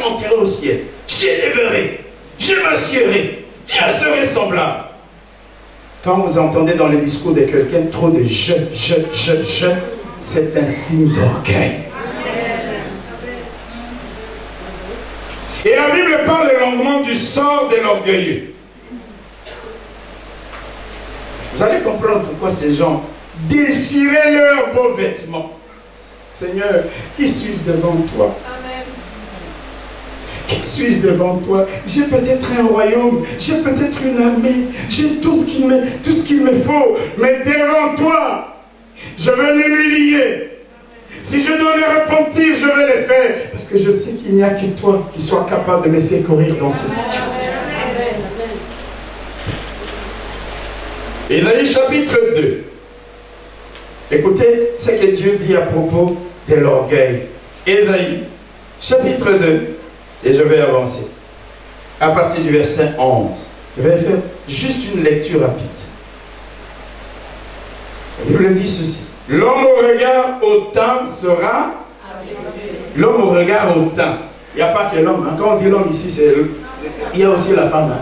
monterai au ciel, j'élèverai, je m'assierai, je serai semblable. Quand vous entendez dans les discours de quelqu'un trop de c'est un signe d'orgueil. Et la Bible parle longuement du sort de l'orgueilleux. Vous allez comprendre pourquoi ces gens déchiraient leurs beaux vêtements. Seigneur, qui suis-je devant toi? Amen. Qui suis-je devant toi? J'ai peut-être un royaume, j'ai peut-être une armée, j'ai tout ce qu'il me faut, mais devant toi, je veux m'humilier. Si je dois me repentir, je vais le faire. Parce que je sais qu'il n'y a que toi qui sois capable de me secourir dans cette situation. Ésaïe chapitre 2. Écoutez ce que Dieu dit à propos de l'orgueil. Ésaïe chapitre 2. Et je vais avancer. À partir du verset 11. Je vais faire juste une lecture rapide. La Bible dit ceci. L'homme au regard hautain sera abaissé. L'homme au regard hautain. Il n'y a pas que l'homme. Quand on dit l'homme ici, il y a aussi la femme.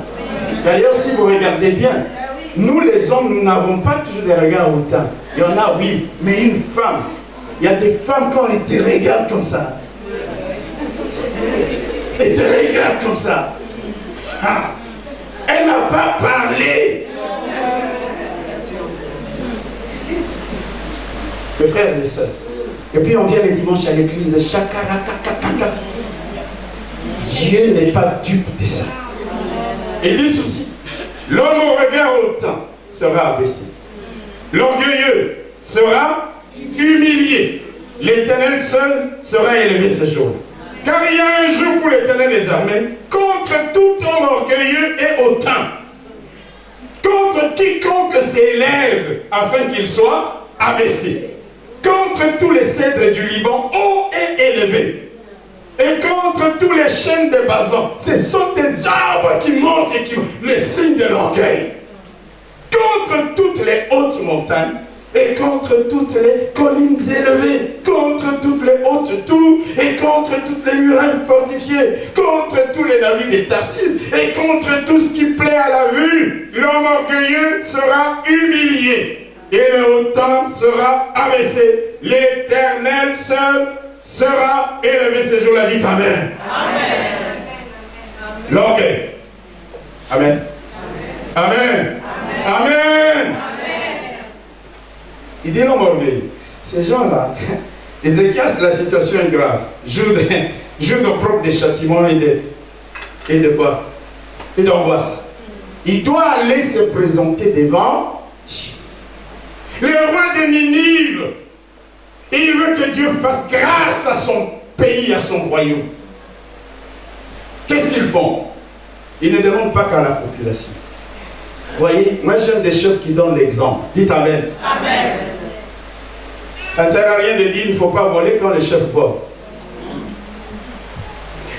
D'ailleurs, si vous regardez bien, nous les hommes, nous n'avons pas toujours des regards hautains. Il y en a, oui, mais une femme. Il y a des femmes, quand elles te regardent comme ça, elles te regardent comme ça. Ah, elle n'a pas parlé. Mes frères et sœurs. Et puis on vient les dimanches à l'église. Dieu n'est pas dupe de ça. Il dit ceci. L'homme au regard hautain sera abaissé. L'orgueilleux sera humilié. L'Éternel seul sera élevé ce jour. Car il y a un jour pour l'Éternel des armées contre tout homme orgueilleux et hautain. Contre quiconque s'élève afin qu'il soit abaissé. Contre tous les cèdres du Liban hauts et élevés. Et contre tous les chênes de Bazan. Ce sont des arbres qui montent et qui les signes de l'orgueil. Contre toutes les hautes montagnes et contre toutes les collines élevées, contre toutes les hautes tours et contre toutes les murailles fortifiées, contre tous les navires des Tarsis et contre tout ce qui plaît à la vue. L'homme orgueilleux sera humilié et le hautain sera abaissé. L'Éternel seul sera élevé ce jour-là. Dites Amen. Amen. L'orgueil. Amen. Amen. Amen. Amen. Amen. Il dit l'homme orgueilleux. Ces gens-là, Ézéchias, la situation est grave. Jour d'opprobre, des châtiments et de quoi? Et d'angoisse. Il doit aller se présenter devant Dieu. Le roi de Ninive, il veut que Dieu fasse grâce à son pays, à son royaume. Qu'est-ce qu'ils font? Ils ne demandent pas qu'à la population. Vous voyez, moi j'aime des chefs qui donnent l'exemple. Dites Amen. Amen. Ça ne sert à rien de dire il ne faut pas voler quand les chefs volent.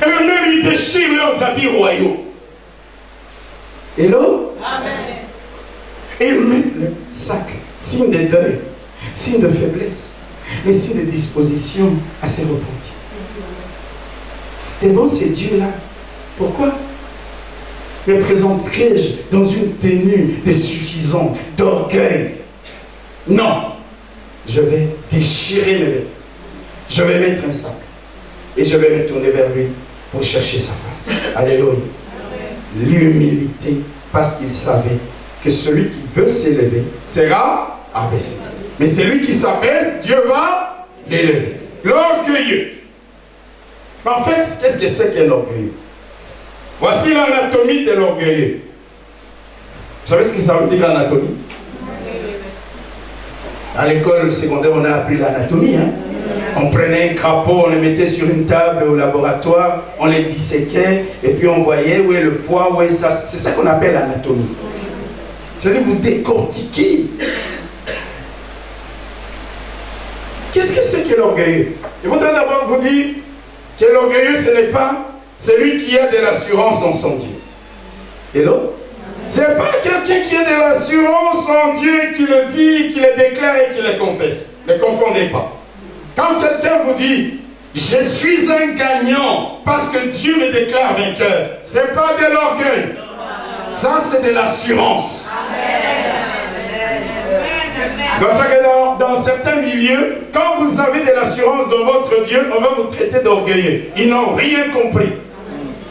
Eux-mêmes, ils déchirent leurs habits royaux. Hello? Amen. Et ils mettent le sac, signe de deuil, signe de faiblesse, mais signe de disposition à se repentir. Devant ces dieux-là, pourquoi? me présenterai-je dans une tenue de suffisant, d'orgueil? Non. Je vais déchirer mes vêtements. Je vais mettre un sac. Et je vais me tourner vers lui pour chercher sa face. Alléluia. L'humilité, parce qu'il savait que celui qui veut s'élever sera abaissé. Mais celui qui s'abaisse, Dieu va l'élever. L'orgueilleux. En fait, qu'est-ce que c'est qu'un orgueilleux? Voici l'anatomie de l'orgueilleux. Vous savez ce que ça veut dire l'anatomie? À l'école secondaire, on a appris l'anatomie. Hein? On prenait un crapaud, on le mettait sur une table au laboratoire, on les disséquait, et puis on voyait où est le foie, où est ça. C'est ça qu'on appelle l'anatomie. C'est-à-dire vous décortiquez. Qu'est-ce que c'est que l'orgueilleux? Il faudrait d'abord vous dire que l'orgueilleux, ce n'est pas celui qui a de l'assurance en son Dieu. Hello? Ce n'est pas quelqu'un qui a de l'assurance en Dieu, qui le dit, qui le déclare et qui le confesse. Ne confondez pas. Quand quelqu'un vous dit « Je suis un gagnant parce que Dieu me déclare vainqueur », ce n'est pas de l'orgueil. Ça, c'est de l'assurance. Comme ça que dans certains milieux, quand vous avez de l'assurance dans votre Dieu, on va vous traiter d'orgueilleux. Ils n'ont rien compris.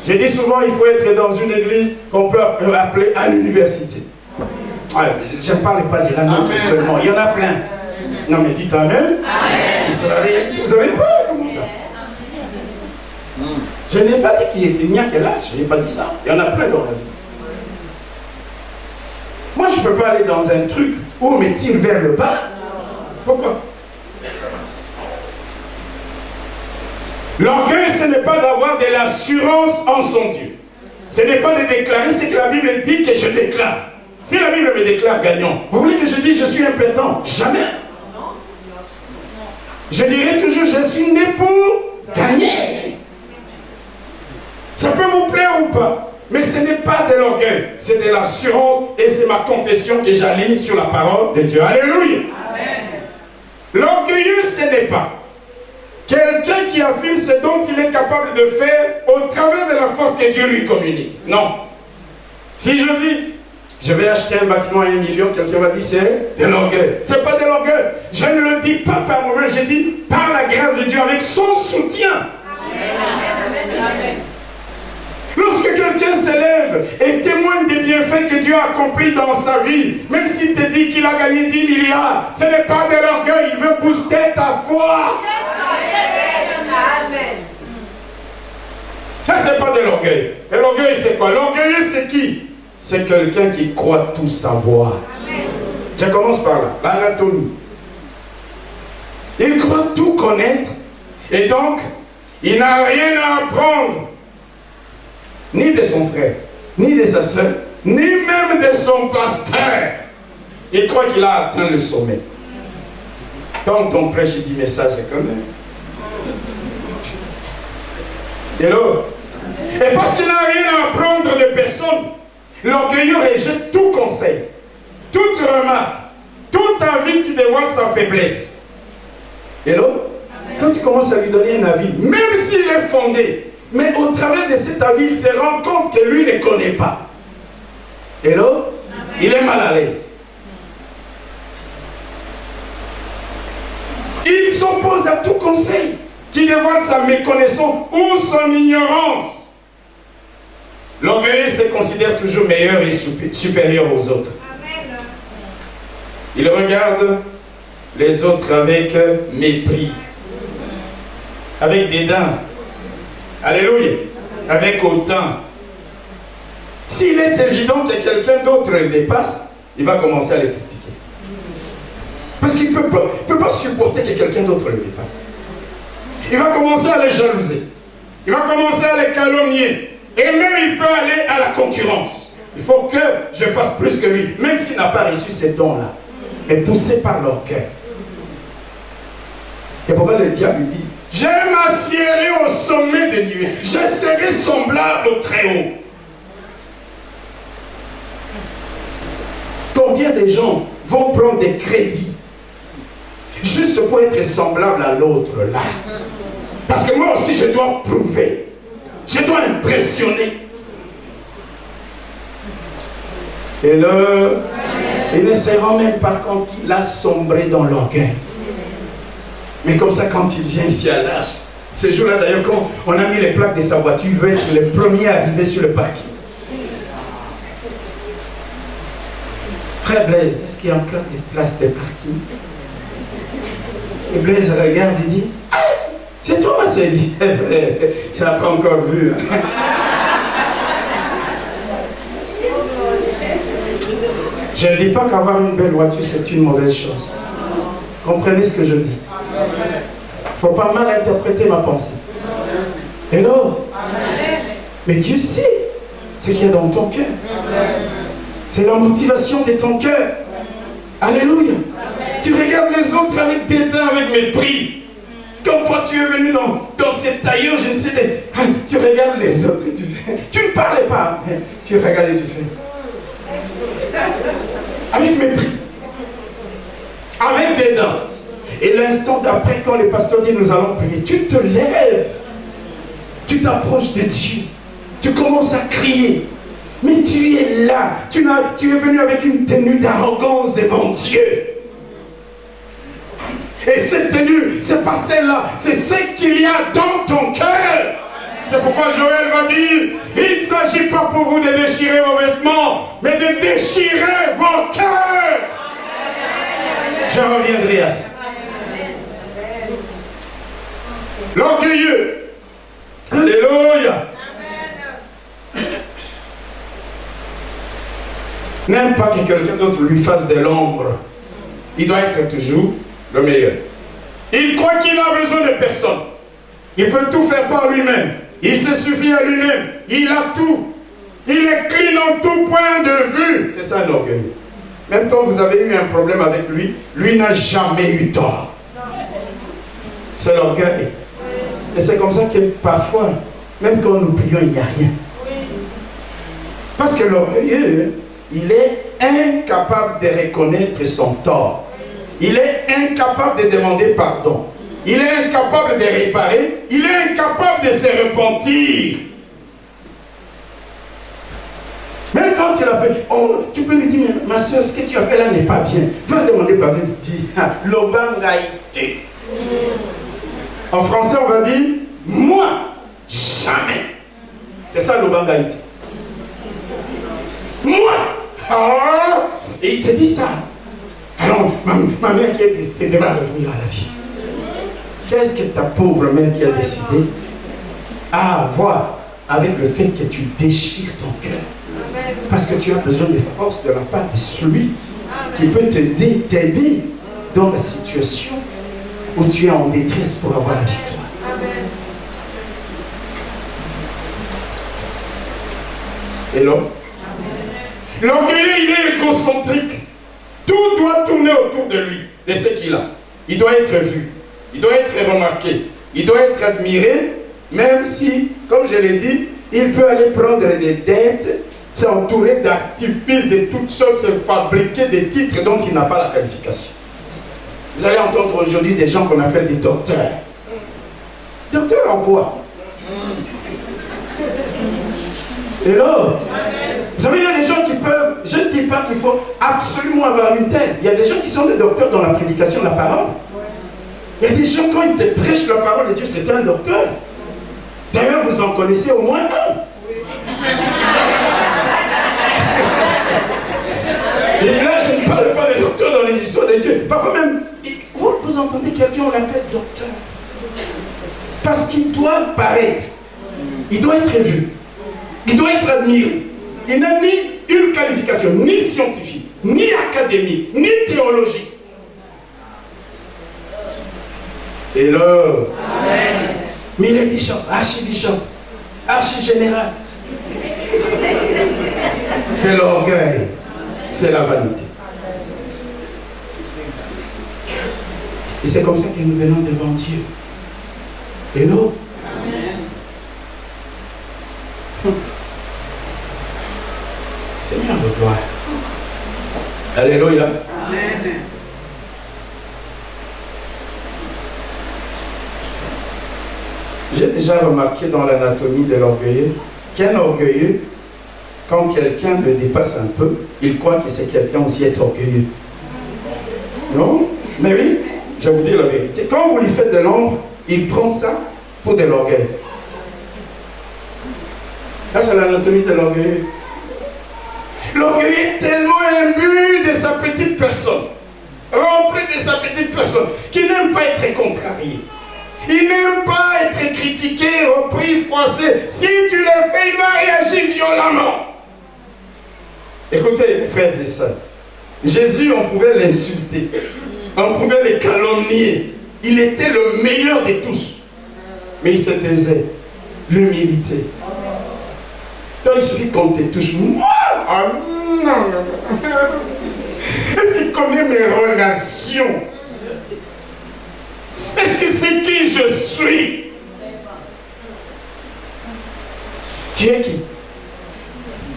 J'ai dit souvent, il faut être dans une église qu'on peut appeler à l'université. Je ne parle pas de la nôtre seulement, il y en a plein. Non mais dites Amen. C'est la réalité. Vous avez peur, comment ça? Je n'ai pas dit qu'il n'y a quel âge, je n'ai pas dit ça. Il y en a plein dans la vie. Moi je ne peux pas aller dans un truc où on me tire vers le bas. Pourquoi? L'orgueil, ce n'est pas d'avoir de l'assurance en son Dieu. Ce n'est pas de déclarer ce que la Bible dit que je déclare. Si la Bible me déclare gagnant, vous voulez que je dise je suis impétent? Jamais. Je dirai toujours je suis né pour gagner. Ça peut vous plaire ou pas, mais ce n'est pas de l'orgueil, c'est de l'assurance et c'est ma confession que j'aligne sur la parole de Dieu. Alléluia. L'orgueilleux, ce n'est pas quelqu'un qui affirme ce dont il est capable de faire au travers de la force que Dieu lui communique. Non. Si je dis, je vais acheter un bâtiment à 1 million, quelqu'un va dire c'est de l'orgueil. Ce n'est pas de l'orgueil. Je ne le dis pas par moi-même, je dis par la grâce de Dieu, avec son soutien. Amen. Lorsque quelqu'un s'élève et témoigne des bienfaits que Dieu a accomplis dans sa vie, même s'il te dit qu'il a gagné 10 milliards, ce n'est pas de l'orgueil, il veut booster ta foi. Amen. Ça, c'est pas de l'orgueil. Et l'orgueil, c'est quoi? L'orgueil, c'est qui? C'est quelqu'un qui croit tout savoir. Amen. Je commence par là, l'anatomie. Il croit tout connaître et donc, il n'a rien à apprendre. Ni de son frère, ni de sa soeur, ni même de son pasteur. Il croit qu'il a atteint le sommet. Quand on prêche, il dit message quand même. Hello. Et parce qu'il n'a rien à apprendre de personne, l'orgueilleux rejette tout conseil, toute remarque, tout avis qui dévoile sa faiblesse. Hello. Quand tu commences à lui donner un avis, même s'il est fondé, mais au travers de cet avis, il se rend compte que lui ne connaît pas. Hello? Il est mal à l'aise. Il s'oppose à tout conseil qui dévoile sa méconnaissance ou son ignorance. L'orgueilleux se considère toujours meilleur et supérieur aux autres. Il regarde les autres avec mépris, avec dédain. Alléluia. Avec autant. S'il est évident que quelqu'un d'autre le dépasse, il va commencer à les critiquer. Parce qu'il ne peut pas supporter que quelqu'un d'autre le dépasse. Il va commencer à les jalouser. Il va commencer à les calomnier. Et même il peut aller à la concurrence. Il faut que je fasse plus que lui, même s'il n'a pas reçu ces dons-là. Mais poussé par l'orgueil. Et pourquoi le diable dit je m'assiérai au sommet des nuées. Je serai semblable au Très-Haut. Combien de gens vont prendre des crédits juste pour être semblable à l'autre là? Parce que moi aussi je dois prouver. Je dois impressionner. Et il ne se rend même pas compte qu'il a sombré dans l'orgueil. Mais comme ça, quand il vient ici à l'âge, ce jour-là d'ailleurs, quand on a mis les plaques de sa voiture, il veut être le premier à arriver sur le parking. Frère Blaise, est-ce qu'il y a encore des places de parking? Et Blaise regarde et dit, ah, c'est toi ma soeur. Il dit, tu n'as pas encore vu. Je ne dis pas qu'avoir une belle voiture, c'est une mauvaise chose. Comprenez ce que je dis. Il ne faut pas mal interpréter ma pensée. Hello? Mais Dieu sait ce qu'il y a dans ton cœur. C'est la motivation de ton cœur. Alléluia. Tu regardes les autres avec dédain, avec mépris. Quand toi tu es venu dans cette tailleur, je ne sais pas, tu regardes les autres et tu fais. Tu ne parlais pas, mais tu regardes et tu fais. Avec mépris. Avec dédain. Et l'instant d'après, quand le pasteur dit nous allons prier, tu te lèves. Tu t'approches de Dieu. Tu commences à crier. Mais tu es là. Tu es venu avec une tenue d'arrogance devant Dieu. Et cette tenue, c'est pas celle-là. C'est ce qu'il y a dans ton cœur. C'est pourquoi Joël va dire, il ne s'agit pas pour vous de déchirer vos vêtements, mais de déchirer vos cœurs. Je reviendrai à ça. L'orgueilleux. Alléluia. N'aime pas que quelqu'un d'autre lui fasse de l'ombre. Il doit être toujours le meilleur. Il croit qu'il n'a besoin de personne. Il peut tout faire par lui-même. Il se suffit à lui-même. Il a tout. Il est clean en tout point de vue. C'est ça l'orgueil. Même quand vous avez eu un problème avec lui, lui n'a jamais eu tort. C'est l'orgueil. Et c'est comme ça que parfois, même quand nous prions, il n'y a rien. Parce que l'orgueilleux, il est incapable de reconnaître son tort. Il est incapable de demander pardon. Il est incapable de réparer. Il est incapable de se repentir. Même quand il a fait, oh, tu peux lui dire, ma soeur, ce que tu as fait là n'est pas bien. Va demander pardon. Tu dis, l'obangaïté. En français, on va dire, moi, jamais. C'est ça l'obangaïté. Moi. Ah, et il te dit ça. Alors, ma mère qui est décédée va revenir à la vie. Qu'est-ce que ta pauvre mère qui a décidé à avoir avec le fait que tu déchires ton cœur? Parce que tu as besoin de force de la part de celui qui peut t'aider dans la situation où tu es en détresse pour avoir la victoire. Et là, l'orgueilleux, il est égocentrique. Tout doit tourner autour de lui, de ce qu'il a. Il doit être vu, il doit être remarqué, il doit être admiré, même si, comme je l'ai dit, il peut aller prendre des dettes, s'entourer d'artifices de toutes sortes, se fabriquer des titres dont il n'a pas la qualification. Vous allez entendre aujourd'hui des gens qu'on appelle des docteurs. Docteurs en quoi? Et là, vous savez, il y a des gens qui peuvent, je ne dis pas qu'il faut absolument avoir une thèse. Il y a des gens qui sont des docteurs dans la prédication de la parole. Il y a des gens, quand ils te prêchent la parole de Dieu, c'est un docteur. D'ailleurs, vous en connaissez au moins un. Et là, je ne parle pas des docteurs dans les histoires de Dieu. Parfois même, vous entendez quelqu'un, on l'appelle docteur. Parce qu'il doit paraître. Il doit être vu. Il doit être admiré. Il n'a ni une qualification, ni scientifique, ni académique, ni théologique. Et là, amen. Mais il est bishop, archibishop, archigénéral. C'est l'orgueil, c'est la vanité. Et c'est comme ça que nous venons devant Dieu. Et là, Seigneur de gloire. Alléluia. Amen. J'ai déjà remarqué dans l'anatomie de l'orgueilleux qu'un orgueilleux quand quelqu'un le dépasse un peu, il croit que c'est quelqu'un aussi être orgueilleux. Non? Mais oui, je vais vous dire la vérité. Quand vous lui faites de l'ombre, il prend ça pour de l'orgueil. Ça, c'est l'anatomie de l'orgueil. L'orgueil est tellement imbu de sa petite personne, rempli de sa petite personne, qu'il n'aime pas être contrarié. Il n'aime pas être critiqué, repris, froissé. Si tu le fais, il va réagir violemment. Écoutez, frères et sœurs, Jésus, on pouvait l'insulter, on pouvait le calomnier. Il était le meilleur de tous. Mais il se taisait. L'humilité. Donc il suffit qu'on te touche. Moi, ah, non. Est-ce qu'il connaît mes relations? Est-ce qu'il sait qui je suis? Tu es qui?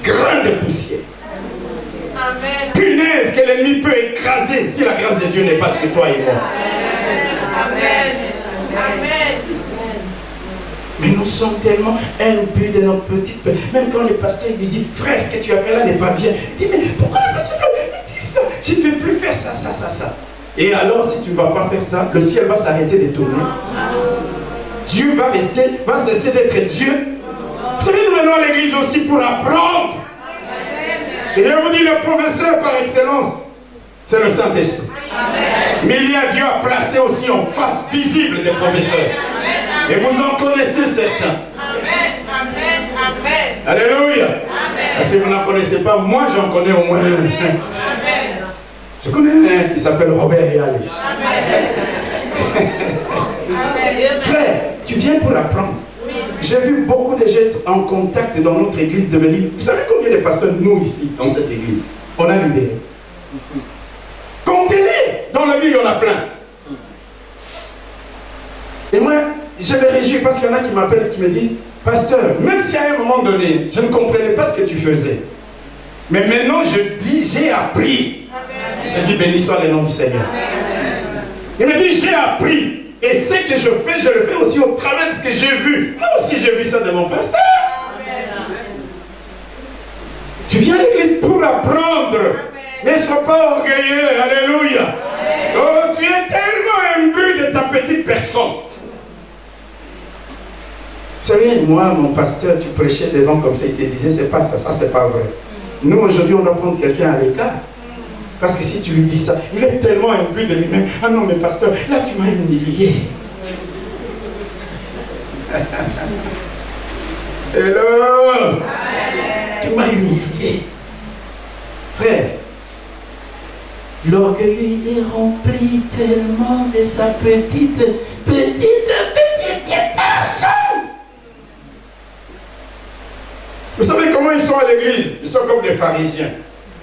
Grain de poussière. Amen. Punaise que l'ennemi peut écraser si la grâce de Dieu n'est pas sur toi et moi. Amen. Amen. Mais nous sommes tellement imbus de notre petite... Même quand le pasteur lui dit, frère, ce que tu as fait là n'est pas bien. Il dit, mais pourquoi le pasteur il dit ça? Je ne vais plus faire ça, ça, ça, ça. Et alors, si tu ne vas pas faire ça, le ciel va s'arrêter de tourner. Dieu va cesser d'être Dieu. Vous savez, nous venons à l'église aussi pour apprendre. Et je vous dis, le professeur par excellence, c'est le Saint-Esprit. Mais il y a Dieu à placer aussi en face visible des professeurs. Et vous en connaissez certains. Alléluia. Si vous n'en connaissez pas, moi j'en connais au moins un. Je connais un qui s'appelle Robert Yale. Frère, tu viens pour apprendre. J'ai vu beaucoup de gens en contact dans notre église devenir. Vous savez combien de pasteurs nous ici, dans cette église, on a libéré? Comptez-les. Dans la ville, il y en a plein. Et moi, je me réjouis parce qu'il y en a qui m'appellent, qui me disent, pasteur, même si à un moment donné, je ne comprenais pas ce que tu faisais, mais maintenant je dis, j'ai appris. Je dis, béni soit le nom du Seigneur. Il me dit, j'ai appris. Et ce que je fais, je le fais aussi au travers de ce que j'ai vu. Moi aussi, j'ai vu ça de mon pasteur. Tu viens à l'église pour apprendre. Ne sois pas orgueilleux. Alléluia. Oh, tu es tellement imbu de ta petite personne. Vous savez, moi, mon pasteur, tu prêchais devant comme ça, il te disait, c'est pas ça, ça c'est pas vrai. Nous, aujourd'hui, on doit prendre quelqu'un à l'écart. Parce que si tu lui dis ça, il est tellement imbu de lui-même. Ah non, mais pasteur, là, tu m'as humilié. Hello. Tu m'as humilié. Frère, l'orgueil est rempli tellement de sa petite personne. Vous savez comment ils sont à l'église? Ils sont comme des pharisiens.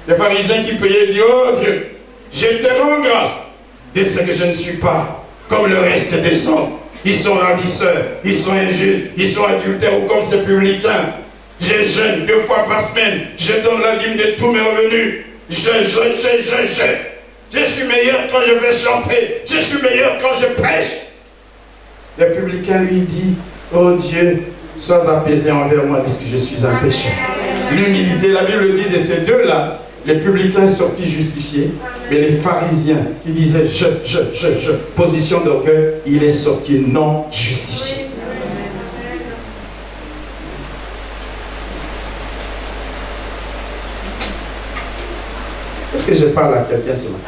Des pharisiens qui priaient et disent, oh Dieu, je te rends grâce de ce que je ne suis pas comme le reste des hommes. Ils sont ravisseurs, ils sont injustes, ils sont adultères ou comme ces publicains. Je jeûne 2 fois par semaine, je donne la dîme de tous mes revenus. Je suis meilleur quand je vais chanter, je suis meilleur quand je prêche. Le publicain lui dit, oh Dieu, sois apaisé envers moi parce que je suis un pécheur. L'humilité, la Bible dit de ces deux-là, les publicains sortis justifiés, mais les pharisiens qui disaient je, position d'orgueil, il est sorti non justifié. Est-ce que je parle à quelqu'un ce matin?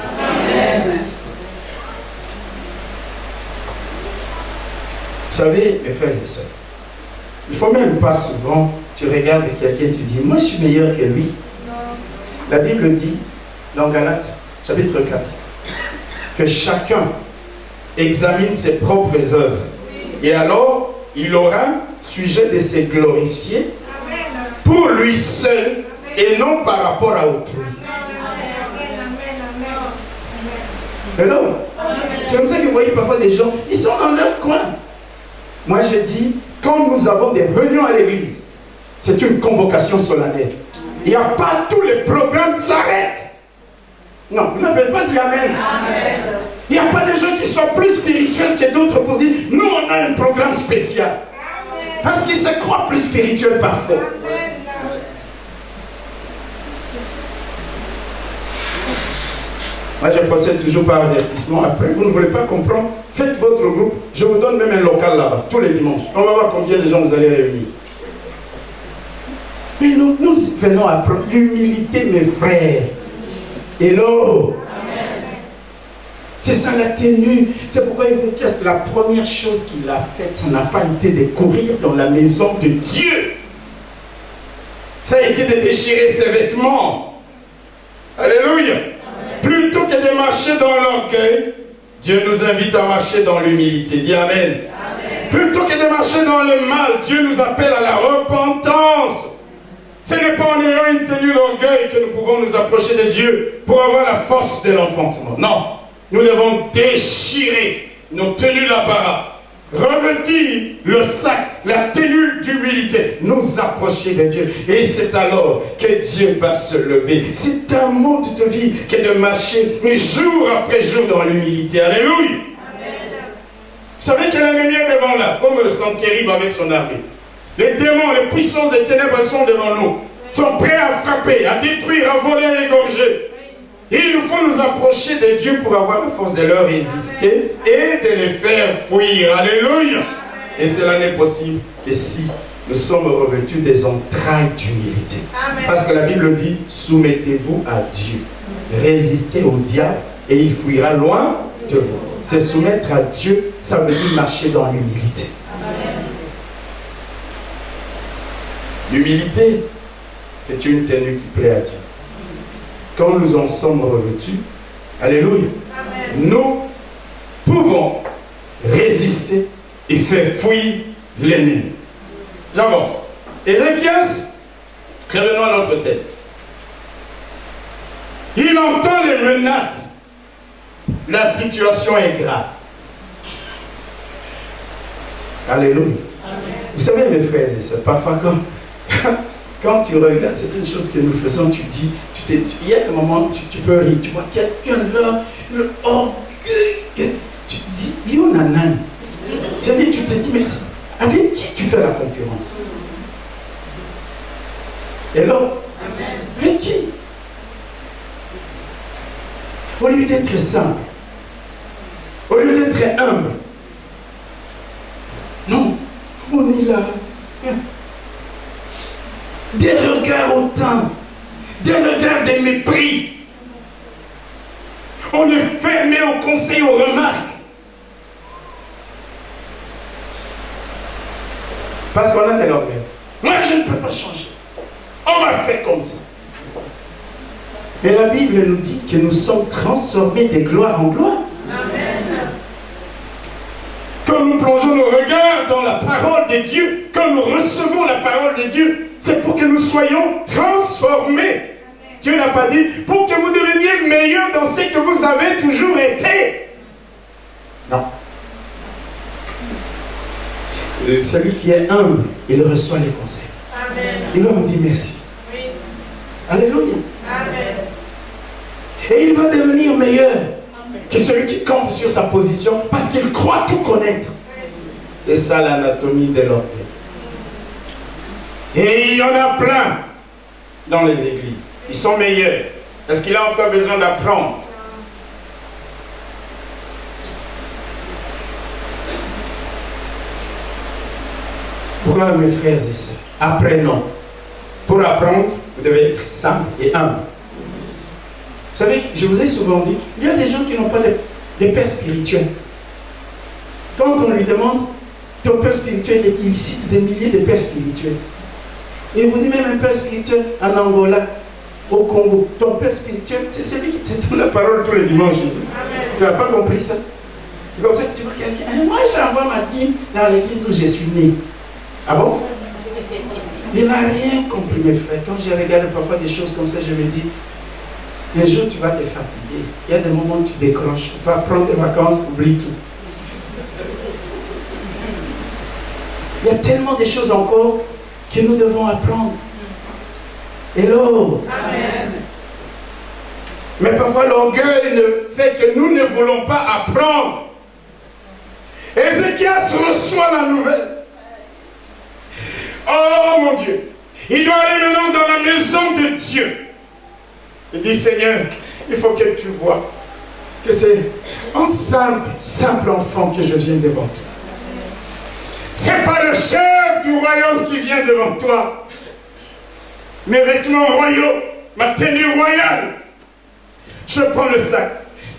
Vous savez, mes frères et sœurs, il ne faut même pas souvent, tu regardes quelqu'un et tu dis, moi je suis meilleur que lui. La Bible dit, dans Galates, chapitre 4, que chacun examine ses propres œuvres. Et alors, il aura sujet de se glorifier pour lui seul et non par rapport à autrui. Alors, c'est comme ça que vous voyez parfois des gens, ils sont dans leur coin. Moi je dis, quand nous avons des réunions à l'église, c'est une convocation solennelle. Il n'y a pas tous les programmes s'arrêtent. Non, vous n'avez pas dit amen. Amen. Il n'y a pas des gens qui sont plus spirituels que d'autres pour dire, nous on a un programme spécial. Amen. Parce qu'ils se croient plus spirituels parfois. Amen. Moi, je procède toujours par avertissement. Après, vous ne voulez pas comprendre, faites votre groupe. Je vous donne même un local là-bas, tous les dimanches. On va voir combien de gens vous allez réunir. Mais nous venons apprendre l'humilité, mes frères. Hello. C'est ça la tenue. C'est pourquoi Ézéchias, la première chose qu'il a faite, ça n'a pas été de courir dans la maison de Dieu. Ça a été de déchirer ses vêtements. Alléluia. Plutôt que de marcher dans l'orgueil, Dieu nous invite à marcher dans l'humilité. Dis Amen. Amen. Plutôt que de marcher dans le mal, Dieu nous appelle à la repentance. Ce n'est pas en ayant une tenue d'orgueil que nous pouvons nous approcher de Dieu pour avoir la force de l'enfantement. Non. Nous devons déchirer nos tenues d'apparat, revêtir le sac, la tenue d'humilité, nous approcher de Dieu. Et c'est alors que Dieu va se lever. C'est un mode de vie que de marcher jour après jour dans l'humilité. Alléluia. Amen. Vous savez que l'ennemi est devant là, comme le Sennacherib avec son armée. Les démons, les puissances des ténèbres sont devant nous, sont prêts à frapper, à détruire, à voler, à égorger. Et il nous faut nous approcher de Dieu pour avoir la force de leur résister et de les faire fuir. Alléluia. Et cela n'est possible que si nous sommes revêtus des entrailles d'humilité. Parce que la Bible dit, soumettez-vous à Dieu. Résistez au diable et il fuira loin de vous. C'est soumettre à Dieu, ça veut dire marcher dans l'humilité. L'humilité, c'est une tenue qui plaît à Dieu. Quand nous en sommes revêtus, alléluia, nous pouvons résister et faire fuir l'ennemi. J'avance. Ézéchias, revenons à notre tête. Il entend les menaces. La situation est grave. Alléluia. Vous savez, mes frères et sœurs, parfois quand tu regardes certaines choses que nous faisons, tu dis, il y a des moments où tu peux rire, tu vois quelqu'un là, le orgueil, tu te dis, yo nanan. C'est-à-dire, tu te dis, mais avec qui tu fais la concurrence? Et là, avec qui? Au lieu d'être simple, au lieu d'être humble, non, on est là. Des regards hautains, des regards de mépris. On est fermé au conseil, aux remarques. Parce qu'on a de l'orgueil. Moi, je ne peux pas changer. On m'a fait comme ça. Mais la Bible nous dit que nous sommes transformés de gloire en gloire. Amen. Quand nous plongeons nos regards dans la parole de Dieu, quand nous recevons la parole de Dieu, c'est pour que nous soyons transformés. Amen. Dieu n'a pas dit pour que vous deveniez meilleurs dans ce que vous avez toujours été. Non. Celui qui est humble, il reçoit les conseils. Amen. Il va vous dire merci. Oui. Alléluia. Amen. Et il va devenir meilleur que celui qui campe sur sa position parce qu'il croit tout connaître. C'est ça l'anatomie de l'orgueil. Et il y en a plein dans les églises. Ils sont meilleurs. Est-ce qu'il a encore besoin d'apprendre? Pourquoi, mes frères et sœurs, apprenons. Pour apprendre, vous devez être simple et humble. Vous savez, je vous ai souvent dit, il y a des gens qui n'ont pas de père spirituel. Quand on lui demande, ton père spirituel, il cite des milliers de pères spirituels. Et vous dit même un père spirituel en Angola, au Congo. Ton père spirituel, c'est celui qui te donne la parole tous les dimanches ici. Tu n'as pas compris ça? C'est comme ça que tu vois quelqu'un. Moi, j'envoie ma dîme dans l'église où je suis né. Ah bon? Il n'a rien compris, mes frères. Quand je regarde parfois des choses comme ça, je me dis, un jour tu vas te fatiguer. Il y a des moments où tu décroches. Tu vas prendre des vacances, oublie tout. Il y a tellement de choses encore que nous devons apprendre. Hello. Amen. Mais parfois l'orgueil fait que nous ne voulons pas apprendre. Ézéchias reçoit la nouvelle. Oh mon Dieu, il doit aller maintenant dans la maison de Dieu. Il dit, Seigneur, il faut que tu vois. que c'est un simple enfant que je viens devant toi. C'est pas le chef du royaume qui vient devant toi. Mes vêtements royaux, ma tenue royale. Je prends le sac.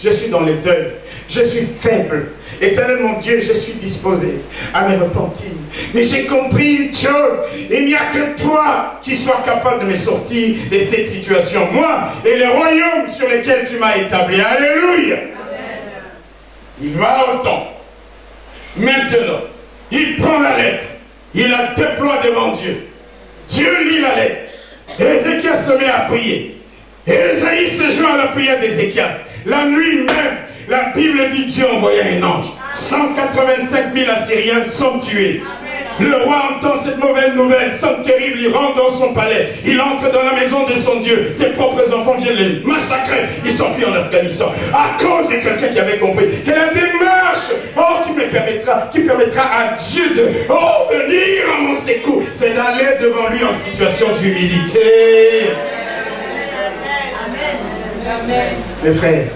Je suis dans les deuils. Je suis faible. Éternel mon Dieu, je suis disposé à me repentir. Mais j'ai compris une chose. Il n'y a que toi qui sois capable de me sortir de cette situation. Moi et le royaume sur lequel tu m'as établi. Alléluia. Amen. Il va au temps. Maintenant, il prend la lettre. Il la déploie devant Dieu. Dieu lit la lettre. Ézéchias se met à prier. Ésaïe se joint à la prière d'Ézéchias. La nuit même, la Bible dit Dieu envoya un ange. 185 000 Assyriens sont tués. Le roi entend cette mauvaise nouvelle, sonne terrible, il rentre dans son palais. Il entre dans la maison de son Dieu. Ses propres enfants viennent les massacrer. Ils s'enfuient en Afghanistan. À cause de quelqu'un qui avait compris que la démarche qui permettra à Dieu de venir à mon secours, c'est d'aller devant lui en situation d'humilité. Amen. Mes frères,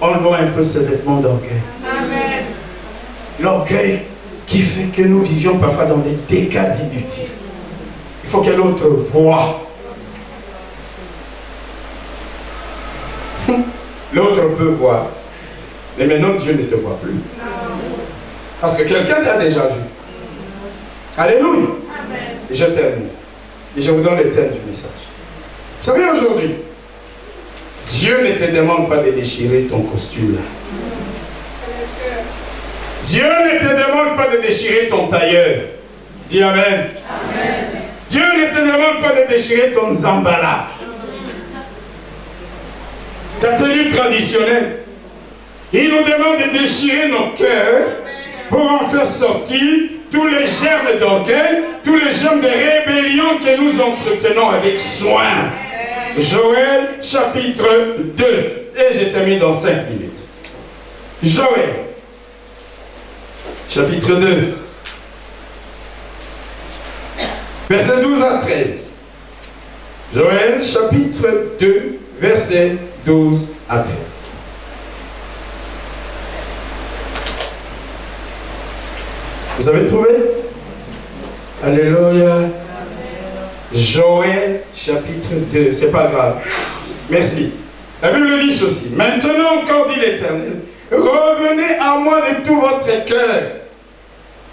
enlevons un peu ce vêtement d'orgueil. L'orgueil qui fait que nous vivions parfois dans des dégâts inutiles. Il faut que l'autre voie. L'autre peut voir. Mais maintenant, Dieu ne te voit plus. Parce que quelqu'un t'a déjà vu. Alléluia. Et je termine. Et je vous donne le thème du message. Vous savez, aujourd'hui, Dieu ne te demande pas de déchirer ton costume là. Dieu ne te demande pas de déchirer ton tailleur. Dis Amen. Amen. Dieu ne te demande pas de déchirer ton zambala. Ta tenue traditionnelle. Il nous demande de déchirer nos cœurs pour en faire sortir tous les germes d'orgueil, tous les germes de rébellion que nous entretenons avec soin. Joël chapitre 2. Et je termine dans 5 minutes. Joël chapitre 2. Versets 12 à 13. Joël chapitre 2, versets 12 à 13. Vous avez trouvé? Alléluia. Joël chapitre 2, c'est pas grave. Merci. La Bible dit ceci. Maintenant encore dit l'Éternel, revenez à moi de tout votre cœur,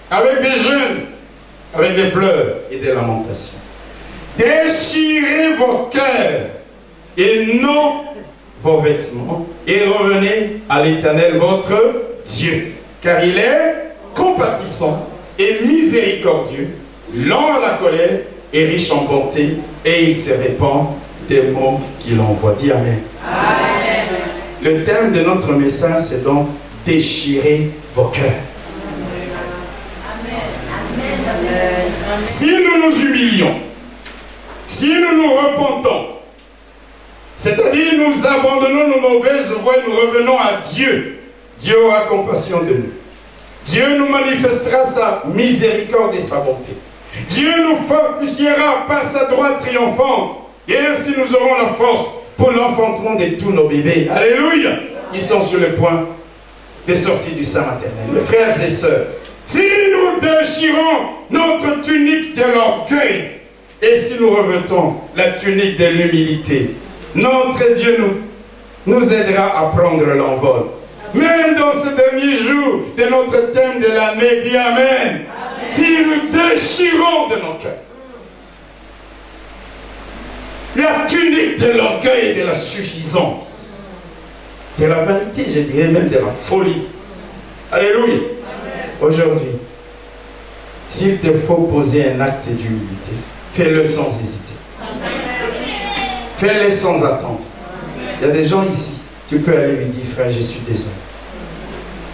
avec des jeûnes, avec des pleurs et des lamentations. Déchirez vos cœurs et non vos vêtements, et revenez à l'Éternel votre Dieu, car il est compatissant et miséricordieux, lent à la colère et riche en bonté, et il se répand des mots qu'il envoie. Dis Amen. Amen. Le thème de notre message, c'est donc déchirer vos cœurs. Amen. Si nous nous humilions, si nous nous repentons, c'est-à-dire nous abandonnons nos mauvaises voies et nous revenons à Dieu, Dieu aura compassion de nous. Dieu nous manifestera sa miséricorde et sa bonté. Dieu nous fortifiera par sa droite triomphante. Et ainsi nous aurons la force pour l'enfantement de tous nos bébés. Alléluia. Qui sont sur le point de sortir du sein maternel. Mes frères et sœurs, si nous déchirons notre tunique de l'orgueil, et si nous revêtons la tunique de l'humilité, notre Dieu nous aidera à prendre l'envol. Même dans ce dernier jour de notre thème de l'année, dis Amen. Amen. Si nous déchirons de nos cœurs la tunique de l'orgueil et de la suffisance, de la vanité, je dirais même de la folie. Alléluia. Aujourd'hui, s'il te faut poser un acte d'humilité, fais-le sans hésiter. Fais-le sans attendre. Il y a des gens ici, tu peux aller lui dire, frère, je suis désolé.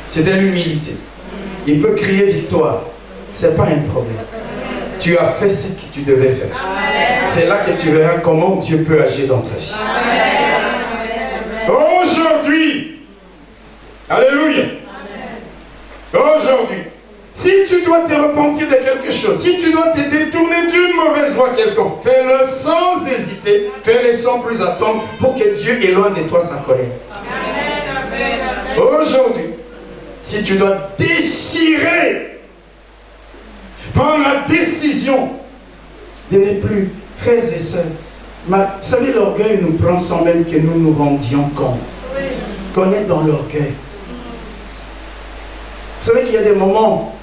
C'est de l'humilité. Il peut crier victoire. Ce n'est pas un problème. Tu as fait ce que tu devais faire. C'est là que tu verras comment Dieu peut agir dans ta vie. Aujourd'hui, alléluia. Aujourd'hui, si tu dois te repentir de quelque chose, si tu dois te détourner d'une mauvaise voie quelconque, fais-le sans hésiter, fais-le sans plus attendre pour que Dieu éloigne de toi sa colère. Amen. Aujourd'hui, si tu dois déchirer, prendre la décision de ne plus, frères et sœurs, vous savez, l'orgueil nous prend sans même que nous nous rendions compte qu'on est dans l'orgueil. Vous savez qu'il y a des moments,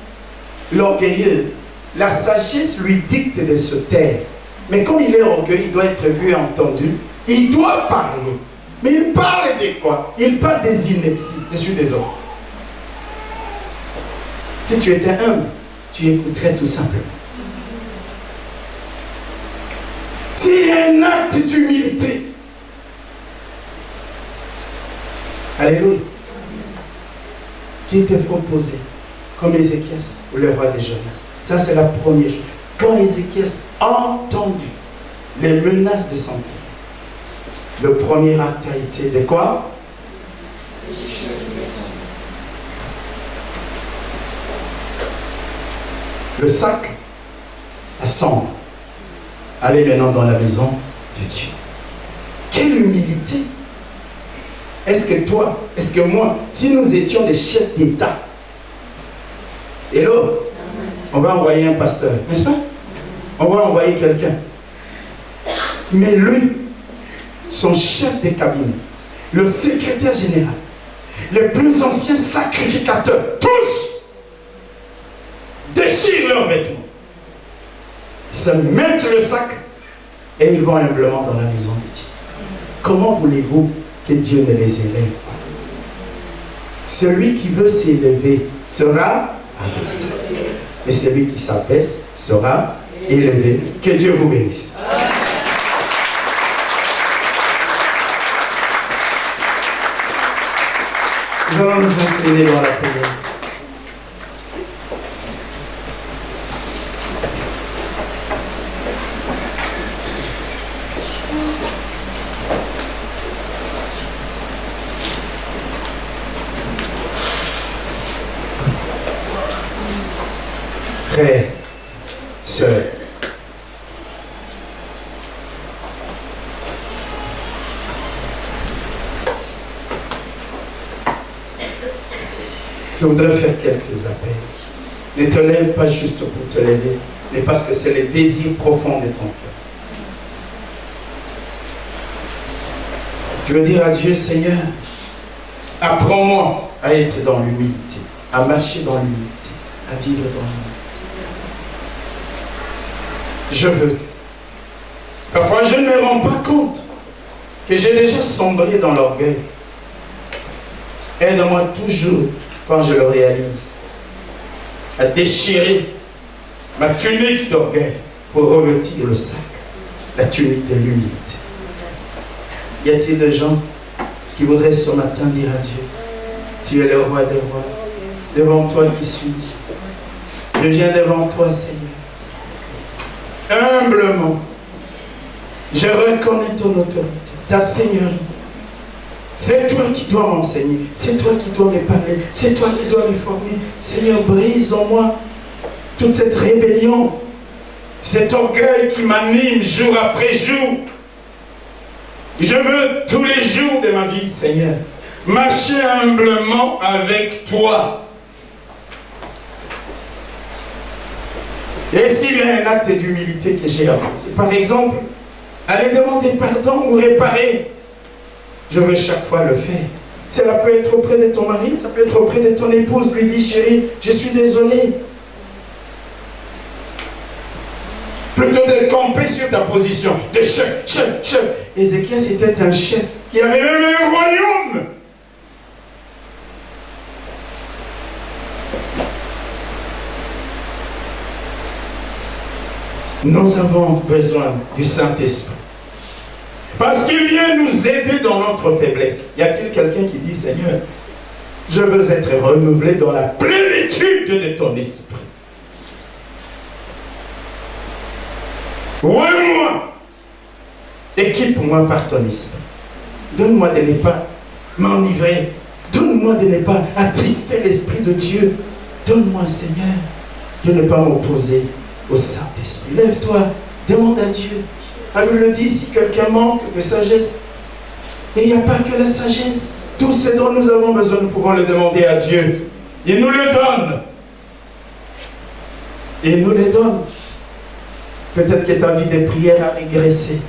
l'orgueilleux, la sagesse lui dicte de se taire. Mais comme il est orgueilleux, il doit être vu et entendu. Il doit parler. Mais il parle de quoi? Il parle des inepties. Je suis désolé. Si tu étais humble, tu écouterais tout simplement. S'il y a un acte d'humilité, alléluia, qu'il te faut poser, comme Ézéchias ou le roi de Jonas. Ça, c'est la première chose. Quand Ézéchias a entendu les menaces de santé, le premier acte a été de quoi? Le sac à cendre. Allez maintenant dans la maison de Dieu. Quelle humilité! Est-ce que toi, est-ce que moi, si nous étions des chefs d'État, et là, on va envoyer un pasteur, n'est-ce pas? On va envoyer quelqu'un. Mais lui, son chef de cabinet, le secrétaire général, les plus anciens sacrificateurs, tous déchirent leurs vêtements, se mettent le sac et ils vont humblement dans la maison de Dieu. Comment voulez-vous que Dieu ne les élève pas? Celui qui veut s'élever sera abaissé, et celui qui s'abaisse sera élevé. Que Dieu vous bénisse. Nous allons nous incliner dans la prière. Frères, sœurs, je voudrais faire quelques appels. Ne te lève pas juste pour te lever, mais parce que c'est le désir profond de ton cœur. Tu veux dire à Dieu, Seigneur, apprends-moi à être dans l'humilité, à marcher dans l'humilité, à vivre dans l'humilité. Je veux. Parfois, je ne me rends pas compte que j'ai déjà sombré dans l'orgueil. Aide-moi toujours, quand je le réalise, à déchirer ma tunique d'orgueil pour revêtir le sac, la tunique de l'humilité. Y a-t-il des gens qui voudraient ce matin dire à Dieu, tu es le roi des rois, devant toi qui suis-je? Je viens devant toi, Seigneur. Humblement, je reconnais ton autorité, ta seigneurie. C'est toi qui dois m'enseigner, c'est toi qui dois me parler, c'est toi qui dois me former. Seigneur, brise en moi toute cette rébellion, cet orgueil qui m'anime jour après jour. Je veux tous les jours de ma vie, Seigneur, marcher humblement avec toi. Et s'il y a un acte d'humilité que j'ai à poser, par exemple, aller demander pardon ou réparer, je veux chaque fois le faire. Cela peut être auprès de ton mari, ça peut être auprès de ton épouse, lui dit, chérie, je suis désolé. Plutôt de camper sur ta position de chef. Ézéchias était un chef qui avait même un royaume. Nous avons besoin du Saint-Esprit. Parce qu'il vient nous aider dans notre faiblesse. Y a-t-il quelqu'un qui dit, Seigneur, je veux être renouvelé dans la plénitude de ton esprit. Rends-moi, équipe-moi par ton esprit. Donne-moi de ne pas m'enivrer. Donne-moi de ne pas attrister l'esprit de Dieu. Donne-moi, Seigneur, de ne pas m'opposer au Saint-Esprit. Lève-toi, demande à Dieu. La Bible le dit, si quelqu'un manque de sagesse, il n'y a pas que la sagesse. Tout ce dont nous avons besoin, nous pouvons le demander à Dieu. Il nous le donne. Il nous le donne. Peut-être que ta vie de prière a régressé.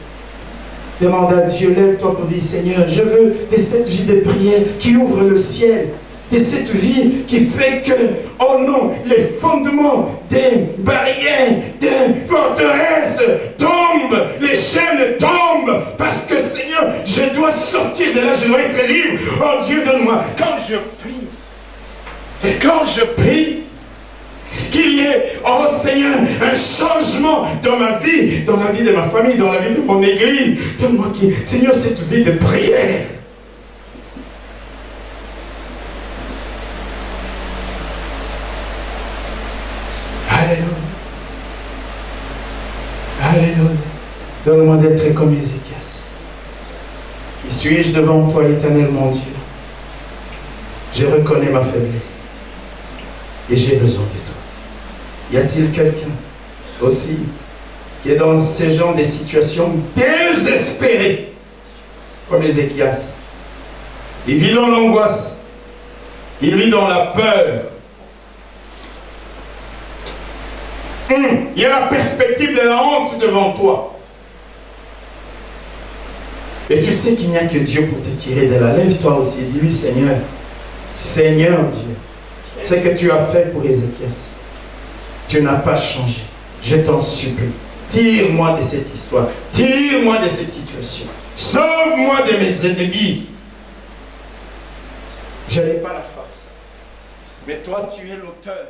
Demande à Dieu, lève-toi pour dire, Seigneur, je veux de cette vie de prière qui ouvre le ciel. De cette vie qui fait que, oh non, les fondements des barrières, des forteresses tombent, les chaînes tombent, parce que Seigneur, je dois sortir de là, je dois être libre. Oh Dieu, donne-moi, quand je prie, qu'il y ait, oh Seigneur, un changement dans ma vie, dans la vie de ma famille, dans la vie de mon église. Donne-moi, Seigneur, cette vie de prière. Alléluia. Alléluia. Donne-moi d'être comme Ézéchias. Qui suis-je devant toi, éternel mon Dieu? Je reconnais ma faiblesse. Et j'ai besoin de toi. Y a-t-il quelqu'un aussi qui est dans ce genre de situations désespérées, comme Ézéchias? Il vit dans l'angoisse. Il vit dans la peur. Il y a la perspective de la honte devant toi. Et tu sais qu'il n'y a que Dieu pour te tirer de là. Lève-toi aussi et dis-lui, Seigneur, Seigneur Dieu, ce que tu as fait pour Ézéchias, tu n'as pas changé. Je t'en supplie. Tire-moi de cette histoire. Tire-moi de cette situation. Sauve-moi de mes ennemis. Je n'ai pas la force. Mais toi, tu es l'auteur.